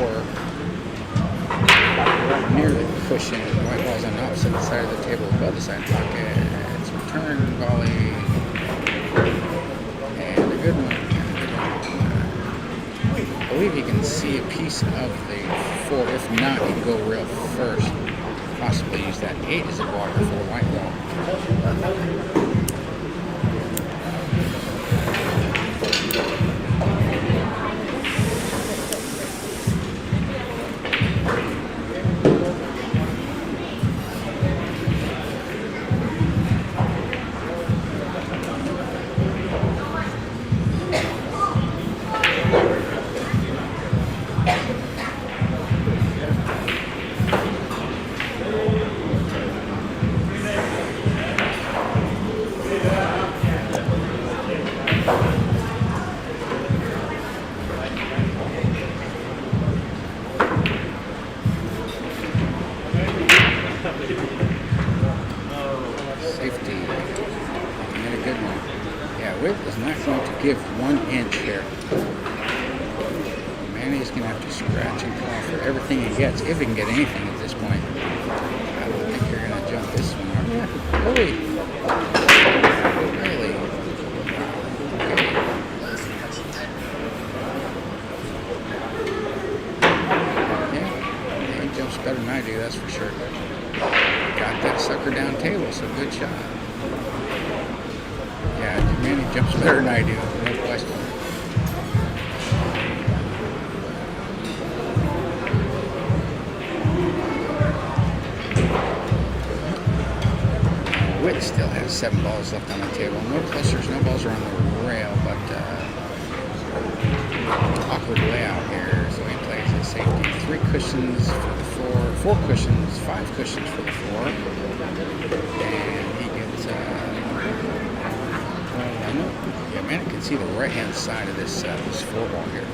near the cushion. White ball's on the opposite side of the table above the side pocket. It's return volley. And a good one. believe you can see a piece of the 4. If not, you can go real first. Possibly use that 8 as a blocker for the white ball. Safety. Made a good one. Yeah, Whip is not going to give 1 inch here. Manny's going to have to scratch and claw for everything he gets, if he can get anything at this point. I don't think you're going to jump this one, are you? Really? Really? Okay. Yeah, he jumps better than I do, that's for sure. Got that sucker down table, so good shot. Yeah, Manny jumps better than I do, no question. Witt still has 7 balls left on the table. No clusters, no balls are on the rail, but awkward layout here. So he plays at safety. 3 cushions for the 4, 4 cushions, 5 cushions for the 4. And he gets, yeah, man, I can see the right-hand side of this 4 ball here.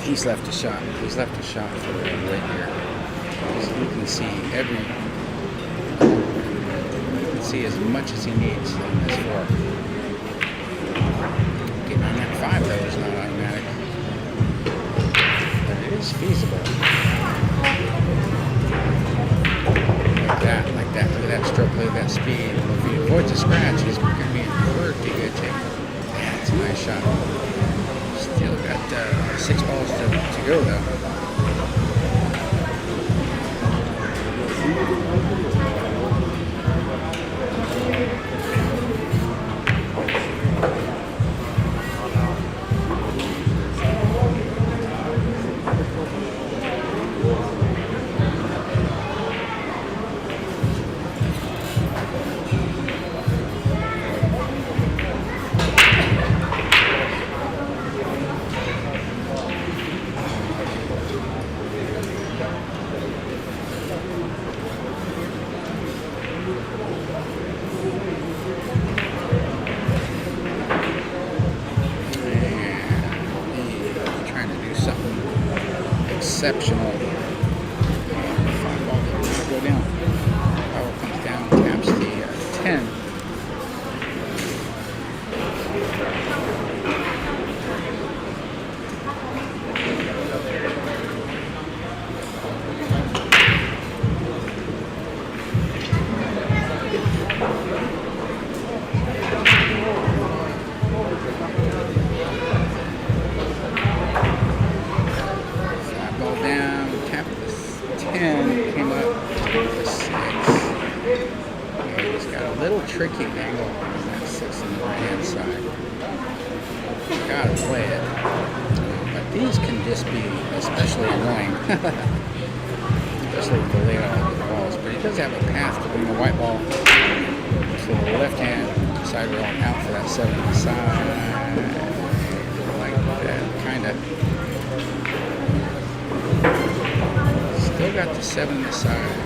He's left a shot. He's left a shot for right here. You can see you can see as much as he needs on this 4. Getting on that 5 though is not automatic, but it is feasible. Like that. Look at that stroke. Look at that speed. If he avoids a scratch, he's going to be in pretty good shape. That's a nice shot. Still got 6 balls to go though. Exceptional. 5 ball doesn't go down. Power comes down, taps the 10. Came up to 6. And he's got a little tricky angle on that 6 on the right hand side. Gotta play it. But these can just be especially annoying. Especially with the layout of the balls. But he does have a path to bring the white ball to the left hand side rail out for that 7 on the side. Like that, kinda. Still got the 7 aside.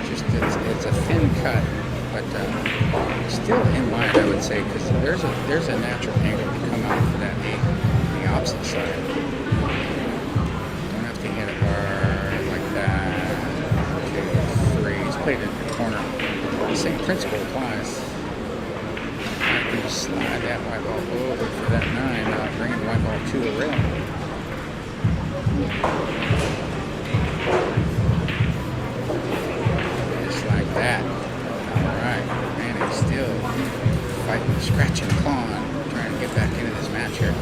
Just it's a thin cut. but still in line, I would say, because there's a natural angle to come out for that the opposite side. Don't have to hit it hard like that. 2, 3. He's played it in the corner. The same principle applies. I can just slide that white ball over for that 9, bringing the white ball to the rail. Just like that. Alright, Manny still fighting, scratching, clawing, trying to get back into this match here.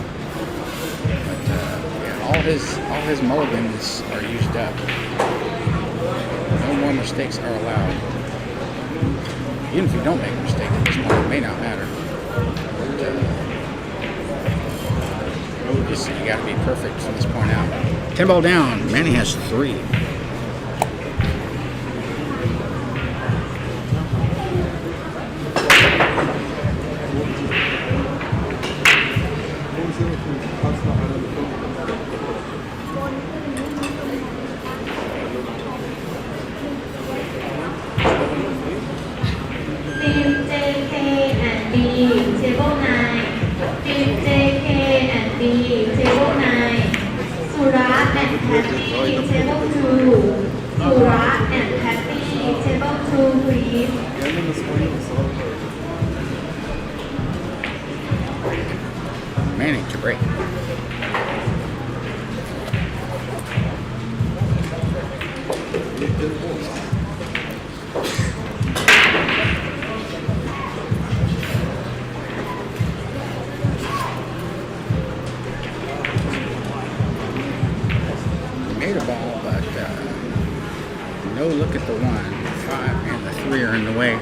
But yeah, all his mulligans are used up. No more mistakes are allowed. Even if you don't make a mistake at this point, it may not matter. But, you got to be perfect from this point out. 10 ball down. Manny has 3. Team JK and B, table 9. Team JK and B, table 9. Surat and Patty, table 2. Surat and Patty, table 2, please. Manny to break. Made a ball, but no look at the 1, 5, and the 3 are in the way.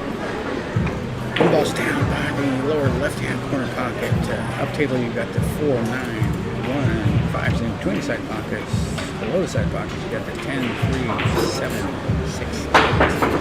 One ball's down by the lower left-hand corner pocket. Up table, you've got the 4, 9, 1, 5's in between the side pockets. Below the side pockets, you've got the 10, 3, 7, 6, 8.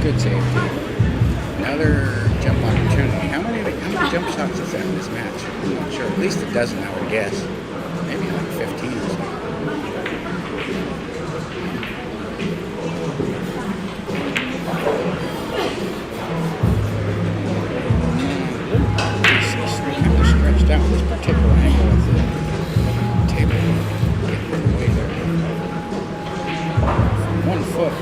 Good safety. Another jump opportunity. How many jump shots is that in this match? I'm not sure. At least a dozen, I would guess. Maybe like 15 or something. He's kind of stretched out this particular angle of the table. Getting in the way there. From 1 foot.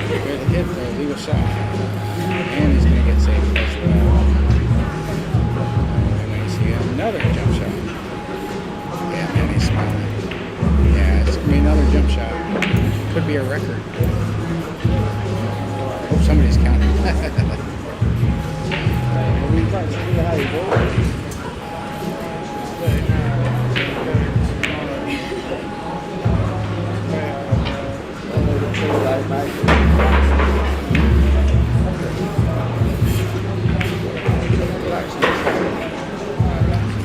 Good hit, though, legal shot. And he's going to get saved as well. And we see another jump shot. Yeah, Manny's smiling. Yeah, it's going to be another jump shot. Could be a record. Hope somebody's counting.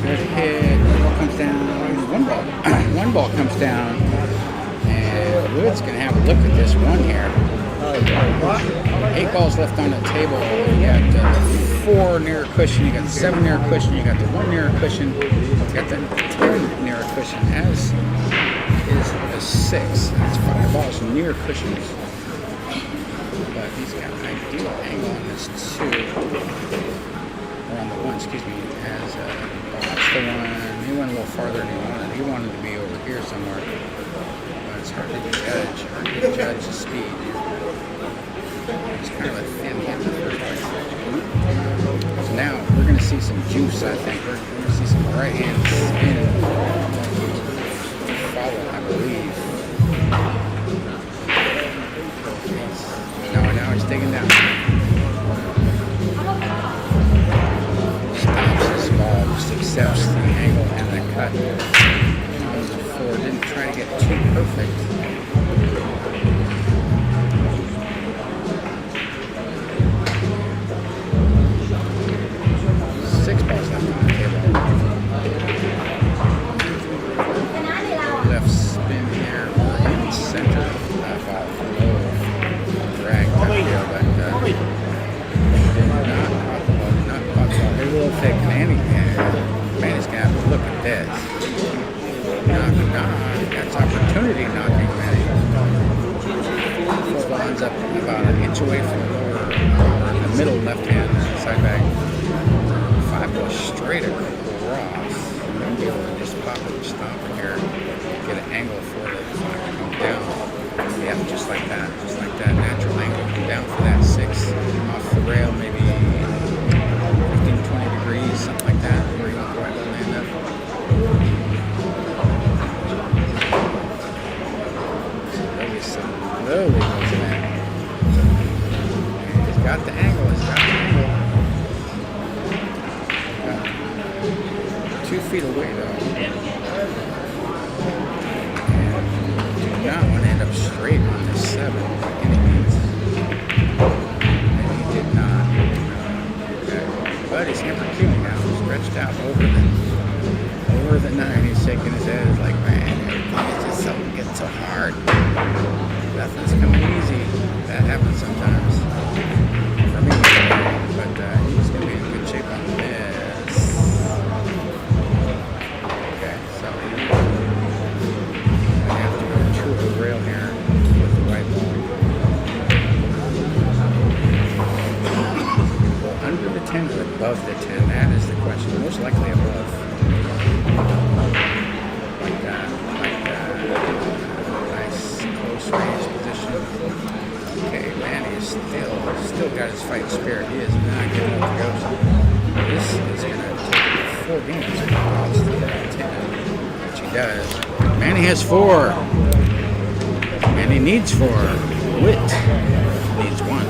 Good hit. Ball comes down. One ball comes down. And Wood's going to have a look at this one here. 8 balls left on the table. You got the 4 near cushion. You got the 7 near cushion. You got the 1 near cushion. You got the 10 near cushion. As is 6. That's 5 balls near cushions. But he's got an ideal angle on this 2. Or on the 1, excuse me. As that's the one. He went a little farther than he wanted. He wanted to be over here somewhere. But it's hard to judge. Hard to judge the speed. It's kind of a thin hit in the first place. So now we're going to see some juice, I think. We're going to see some right hand spin. Follow, I believe. Now he's digging down. Stops his ball, just accepts the angle and the cut. Goes to 4. Didn't try to get too perfect. Left spin here, in center, low drag uphill, but did not caught the ball, did not caught the ball. Here's a little thick Manny's gonna have to look at this. That's opportunity knocking Manny. Football ends up about an inch away from the lower, or in the middle left hand side bag. 5 ball straight across. Be able to just pop it and stop it here, get an angle for the 5 to come down. Yeah, just like that, natural angle come down for that 6 off the rail, maybe 15-20 degrees, something like that, where you want the right to land up. Slowly goes in. He's got the angle, 2 feet away though. And do not want to end up straight on this 7 by any means. And he did not. Okay. But he's hypercuting now. Stretched out over the 9. He's shaking his head. He's like, man, it's just something gets so hard. Nothing's coming easy. That happens sometimes. For me, but he's going to be in good shape on this. Rail here with the right ball. Well, under the 10 or above the 10? That is the question. Most likely above. Like that. Nice close range position. Okay, Manny's still got his fighting spirit. He is not giving up the ghost. This is going to take 4 games if he falls to the 10, which he does. Manny has 4. And he needs 4. Wit needs 1.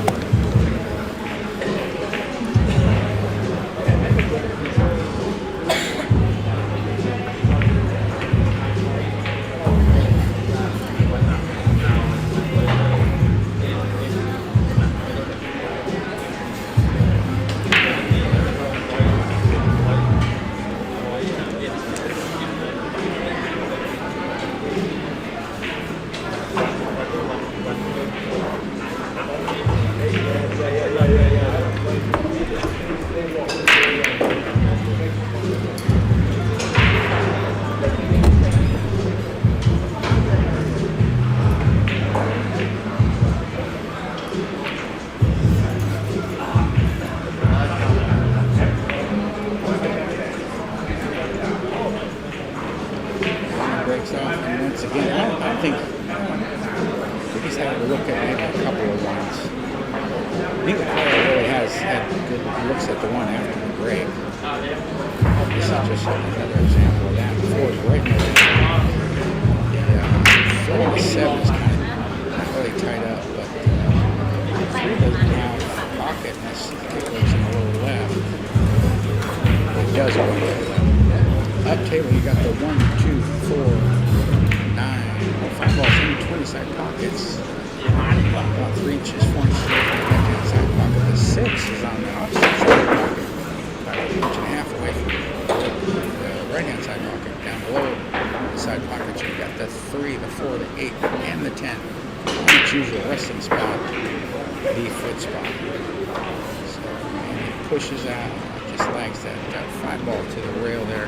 Pushes out, just lags that 5 ball to the rail there,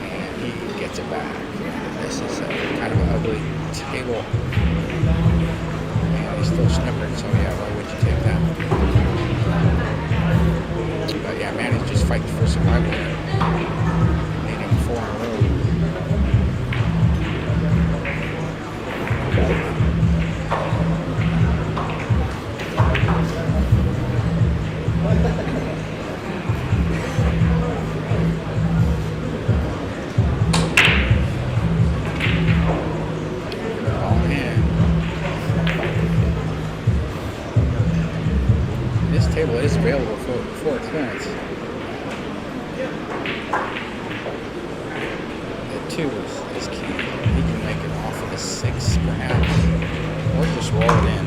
and he gets it back. This is kind of an ugly table. And he's still snippered, so yeah, why would you take that? But yeah, Manny's just fighting for survival here. Needing 4 in a row. Table is available for clearance. The 2 is key. He can make it off of the 6 perhaps, or just roll it in.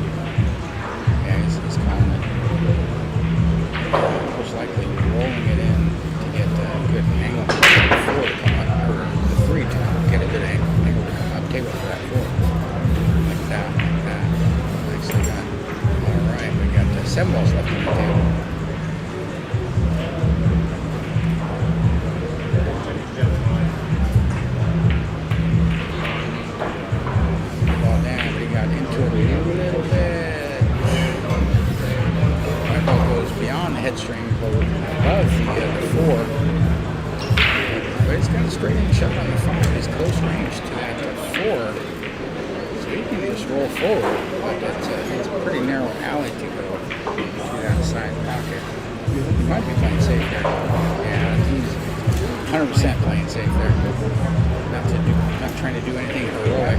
Yeah, he's calling it. Most likely rolling it in to get a good angle for the 4 to come up, or the 3 to get a good angle to come up table for that 4. Like that, like that. Nicely done. Alright, we got 7 balls left on the table. Ball down, we got into it a little bit. My ball goes beyond the head string, but above the 4. But he's got a straight in shot on the 5. He's close range to that 4. So he can just roll forward, but it's a pretty narrow alley to go through that side pocket. He might be playing safe there. Yeah, he's 100% playing safe there. Not trying to do anything heroic.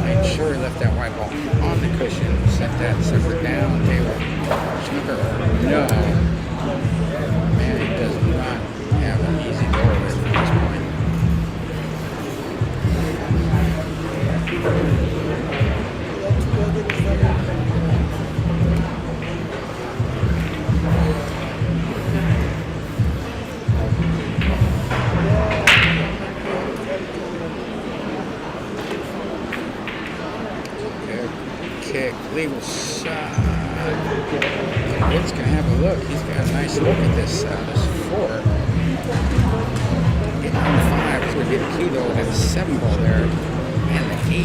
Made sure he left that white ball on the cushion. Set that sucker down. Taylor, snooker, no. Man, he does not have an easy go of it at this point. Kick, legal shot. It's gonna have a look. He's got a nice look at this 4. Getting on the 5. It's gonna be the key though. Got the 7 ball there and the 8.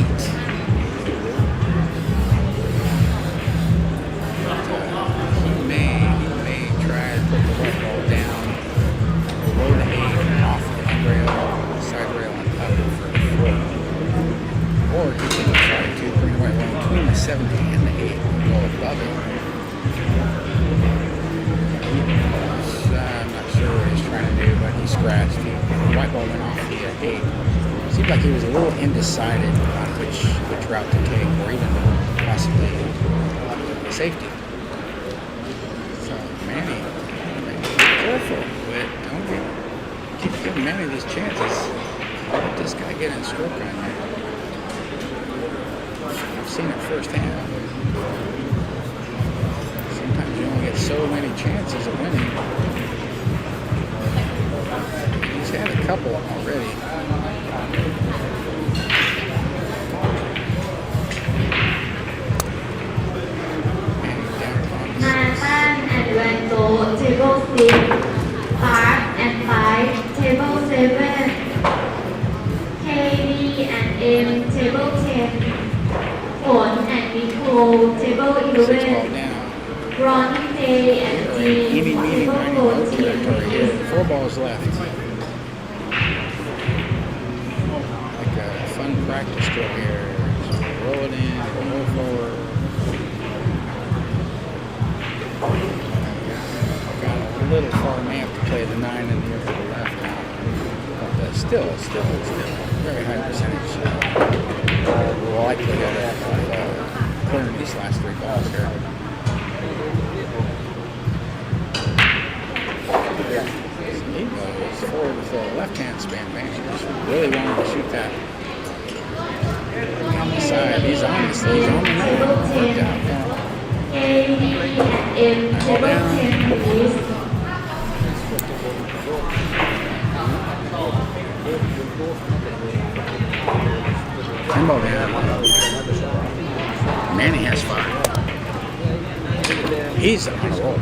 He may try to put the white ball down, below the 8 and off the handrail, side rail on top of for the 4. Or he can try to bring the white ball between the 7 and the 8 and go above it. I'm not sure what he's trying to do, but he scratched. The white ball went off the 8. Seemed like he was a little undecided on which route to take, or even possibly safety. So Manny, be careful, but don't keep giving Manny these chances. Let this guy get in stroke on you. I've seen it firsthand. Sometimes you only get so many chances of winning. He's had a couple already. Nathan and Wendo, table 6, Park and 5, table 7, KD and M, table 10, Phon and Nicole, table 6 ball 11, down. Ronnie J and G, Eeny, meeny, table miny, mo territory here. 4 balls left. Like a fun practice drill here. Just roll it in, roll forward. Got a little far, may have to play the 9 in here to the left now. But still, very high percentage. Likelihood of clearing these last 3 balls here. He goes forward with the left-hand spin. Man, he just really wanted to shoot that on the side. He's on the number. Worked out. KD and M, table 10, please. Ball down. Manny has 5. He's on a roll.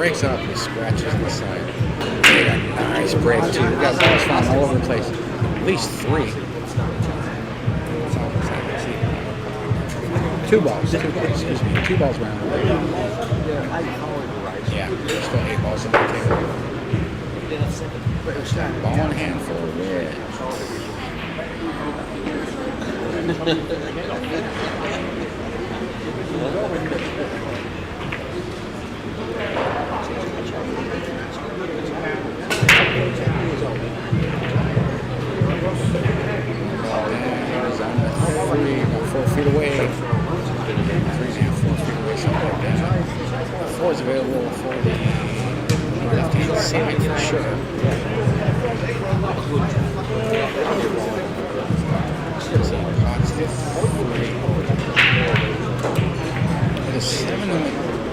Breaks up, he scratches the side. They got a nice break too. We got balls flying all over the place. At least 3. That's all I can see. 2 balls, excuse me. 2 balls around the way. Yeah, there's still 8 balls in the table. Ball in hand for a red. About 4 feet away. 3.5, 4 feet away, something like that. 4 is available for the left-hand side for sure. So pots to 3. The 7 and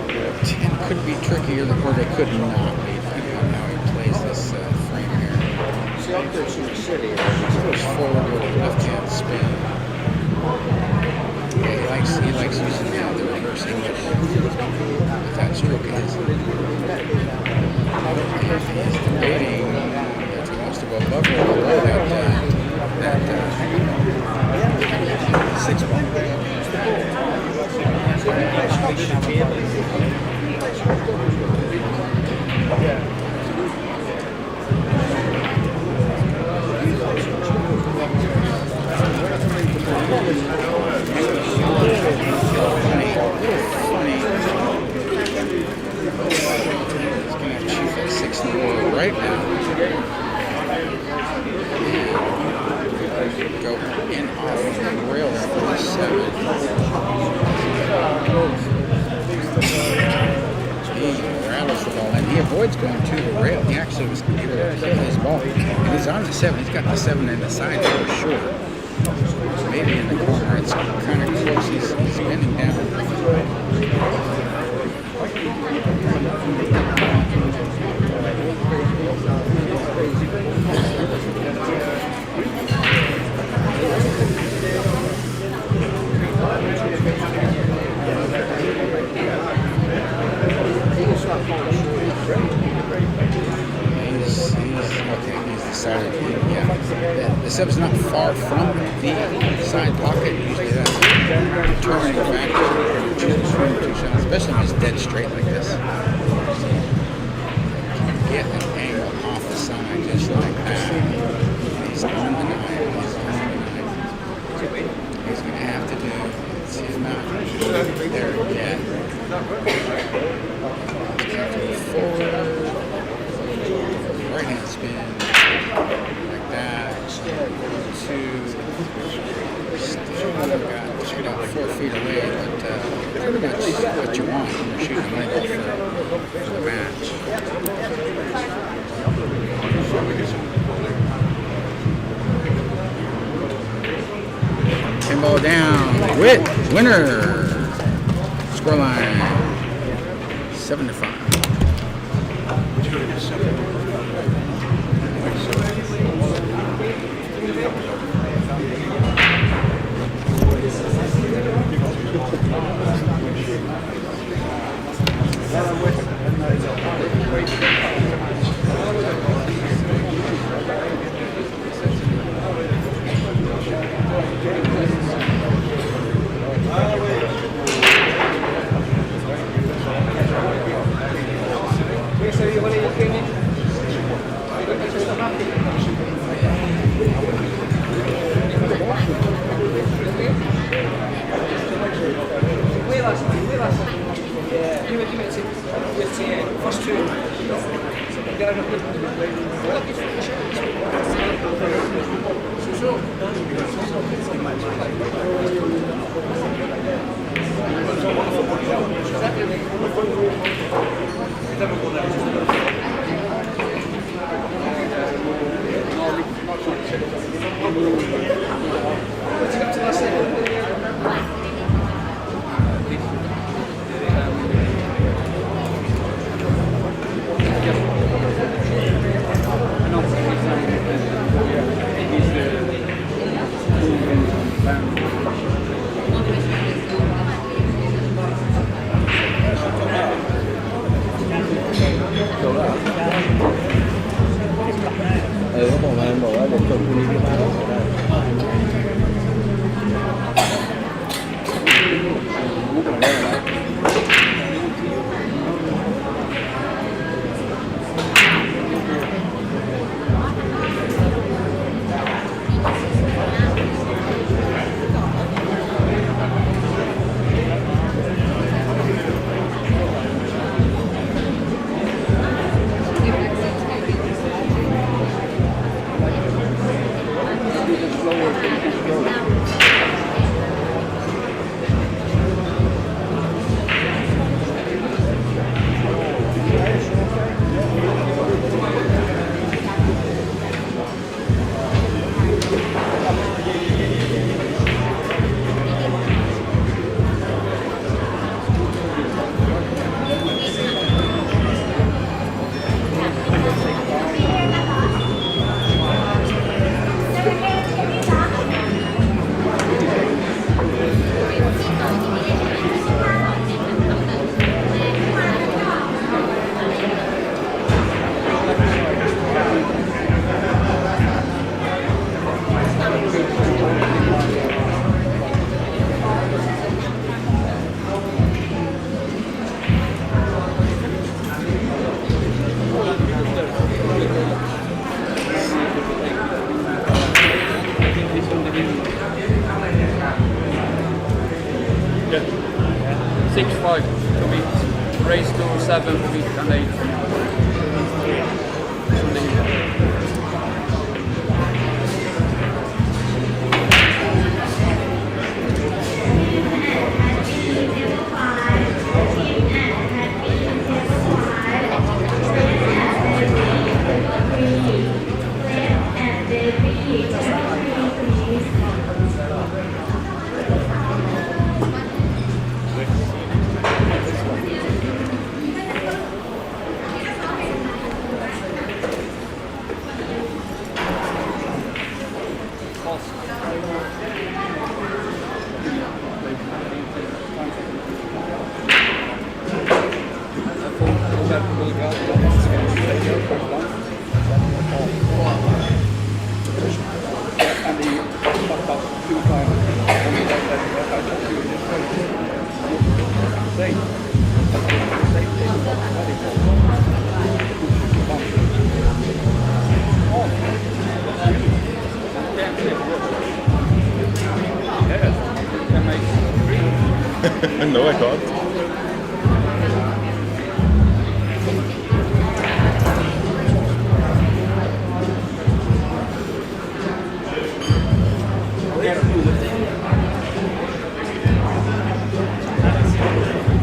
the 10 could be trickier, or they could not be, depending on how he plays this frame here. Goes forward with a left-hand spin. Yeah, he likes using now the reverse English with that stroke is. He's debating if he wants to go above or below that 6 ball. Right now, go in off the rail there for the 7. He rattles the ball and he avoids going to the rail. He actually was able to kill his ball. And he's on the 7. He's got the 7 in the side for sure. Maybe in the corner. It's kind of close. He's bending down. He's decided, yeah. The 7's not far from the side pocket. Usually that's a determining factor. Choose between the 2 shots, especially when it's dead straight like this. Get an angle off the side just like that. He's on the 9. He's going to have to do. He's not there yet. Forward. Right hand spin. Like that. 2. Still got shoot out 4 feet away, but pretty much what you want when you're shooting a ball for the match. 10 ball down. Winner. Scoreline 7-5. 6-5 to be raised to 7 to be and 8. No, I can't.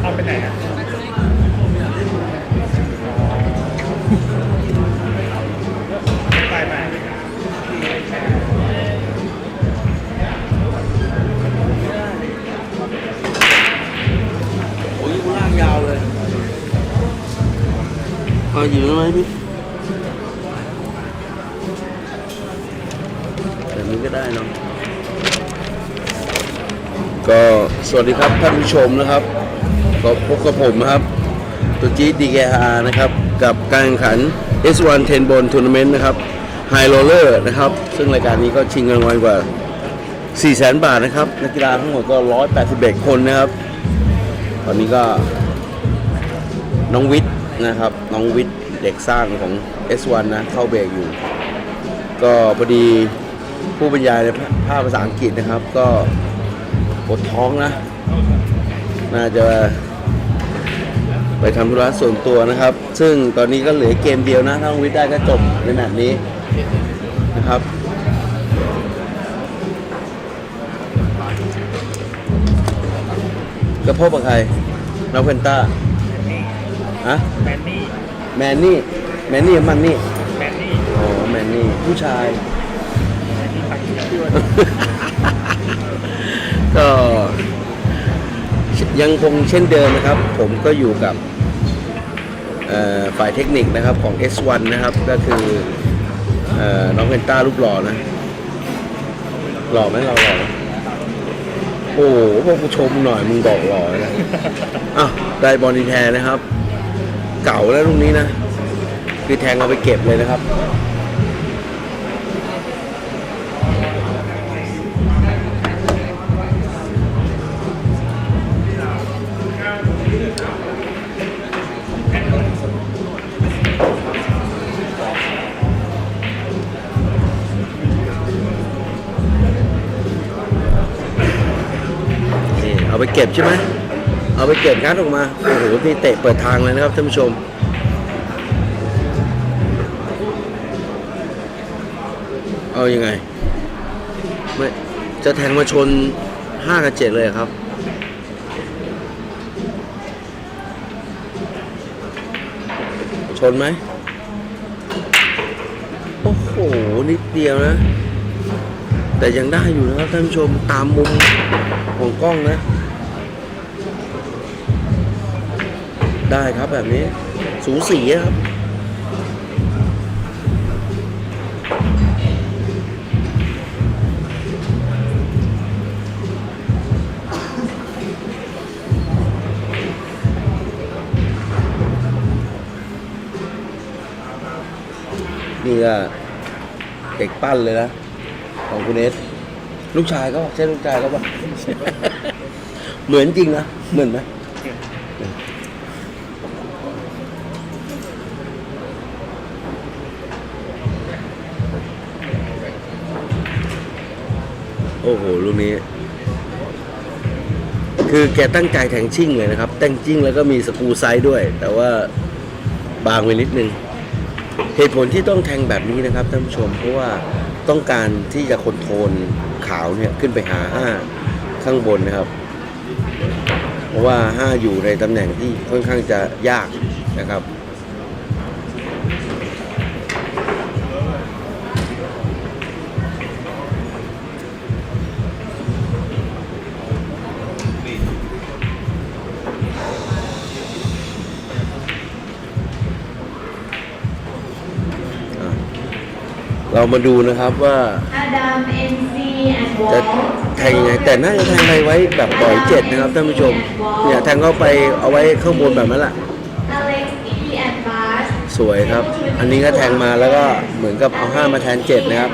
เอาไปไหนอ่ะไป โอ้ยกูลากยาวเลยเอาอยู่ได้ไหมพี่แบบนี้ก็ได้เนาะก็สวัสดีครับท่านผู้ชมนะครับก็พบกับผมนะครับตัวจี๊ดดีแกอานะครับกับการแข่งขัน S1 10 Ball Tournament นะครับไฮโรลเลอร์นะครับซึ่งรายการนี้ก็ชิงเงินรางวัลกว่า 400,000 บาทนะครับนักกีฬาทั้งหมดก็181คนนะครับตอนนี้ก็น้องวิทย์นะครับน้องวิทย์เด็กสร้างของ S1 นะเข้าเบรกอยู่ก็พอดีผู้บรรยายในภาคภาษาอังกฤษนะครับก็ปวดท้องนะน่าจะไปทำธุระส่วนตัวนะครับซึ่งตอนนี้ก็เหลือเกมเดียวนะถ้าน้องวิทย์ได้ก็จบในแมตช์นี้นะครับก็พบกับใครน้องเพนต้าฮะแมนนี่มันนี่อ๋อแมนนี่ผู้ชายก็ยังคงเช่นเดิมนะครับผมก็อยู่กับฝ่ายเทคนิคนะครับของ S1 นะครับก็คือน้องเพนต้ารูปหล่อนะหล่อไหมเราหล่อโอ้โหพวกผู้ชมหน่อยมึงบอกหล่อนะอ้าวได้บอลดีแทนนะครับเก่าแล้วลูกนี้นะคือแทงเอาไปเก็บเลยนะครับเอาไปเก็บใช่ไหมเอาไปเก็บงัดออกมาโอ้โหนี่เตะเปิดทางเลยนะครับท่านผู้ชมเอายังไงไม่จะแทงมาชน5 กับ 7เลยครับชนไหมโอ้โหนิดเดียวนะแต่ยังได้อยู่นะครับท่านผู้ชมตามมุมของกล้องนะได้ครับแบบนี้สูสีครับนี่ก็เด็กปั้นเลยนะของคุณเอสลูกชายก็ใช่ลูกชายก็ป่ะ เหมือนจริงนะเหมือนไหมโอ้โหลูกนี้ค คือแกตั้งใจแทงชิ่งเลยนะครับแทงชิ่งแล้วก็มีสกรูไซด์ด้วย แต่ว่าบางไปนิดนึงเหตุผลที่ต้องแทงแบบนี้นะครับท่านผู้ชมเพราะว่าต้องการที่จะคอนโทรลขาวเนี่ยขึ้นไปหา5ข้างบนนะครับเพราะว่า5อยู่ในตำแหน่งที่ค่อนข้างจะยากนะครับเรามาดูนะครับว่า Adam NC and จะ Walt แทงยังไงแต่น่าจะแทงไปไว้แบบปล่อย7นะครับท่านผู้ชมเนี่ยแทงเข้าไปเอาไว้ข้างบนแบบนั้นแหละ Alex E and Bas สวยครับ อันนี้ก็แทงมาแล้วก็เหมือนกับเอา5มาแทน7นะครับ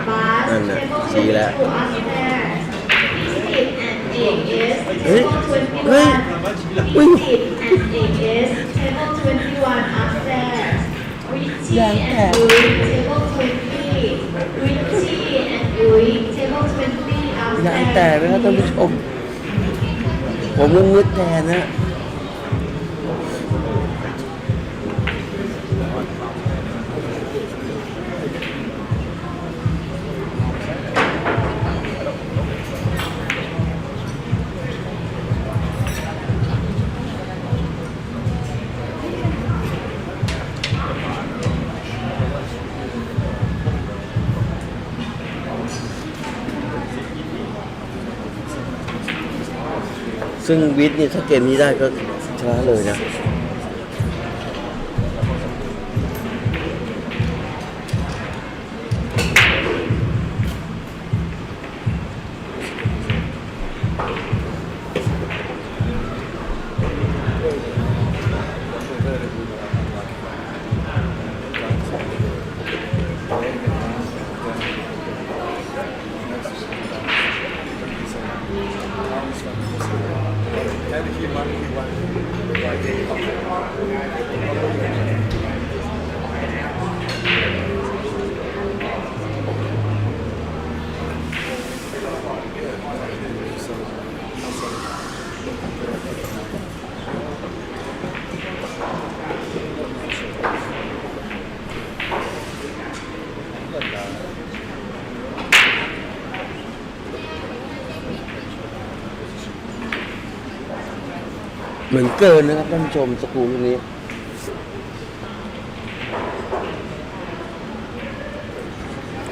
นั่นน่ะชี้แล้ว เฮ้ยเฮ้ยอุ้ยอย่างแข็งยางแตกนะครับท่านผู้ชมผมงึดๆแทนนะ ซึ่งวิทย์นี่ถ้าเกมนี้ได้ก็ชนะเลยนะเหมือนเกินนะครับท่านผู้ชมสกรูลูกนี้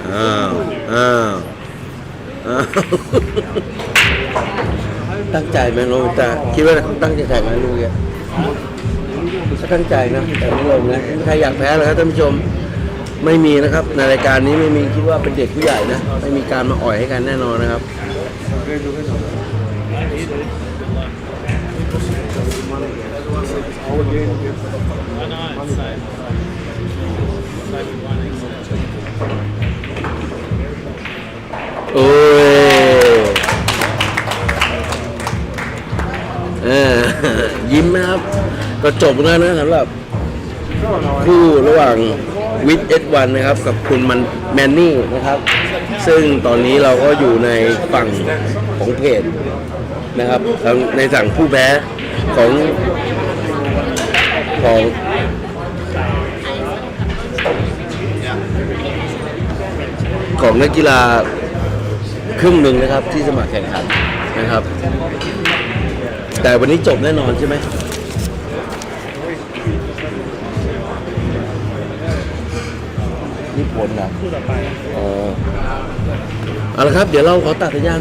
อ้าวตั้งใจไหมโรบิตาคิดว่าตั้งใจแข่งไหมลูกเนี่ยถ้าตั้งใจนะแต่ไม่ลงนะใครอยากแพ้เลยครับท่านผู้ชมไม่มีนะครับในรายการนี้ไม่มีคิดว่าเป็นเด็กผู้ใหญ่นะไม่มีการมาอ่อยให้กันแน่นอนนะครับโอ้ยยิ้มนะครับก็จบแล้วนะสำหรับคู่ระหว่างวิทย์S1นะครับกับคุณแมนนี่นะครับซึ่งตอนนี้เราก็อยู่ในฝั่งของเพจนะครับในฝั่งผู้แพ้ของนักกีฬาครึ่งหนึ่งนะครับที่สมัครแข่งขันนะครับแต่วันนี้จบแน่นอนใช่ไหมนี่ผลนะเอาละครับเดี๋ยวเราขอตัดสัญญาณ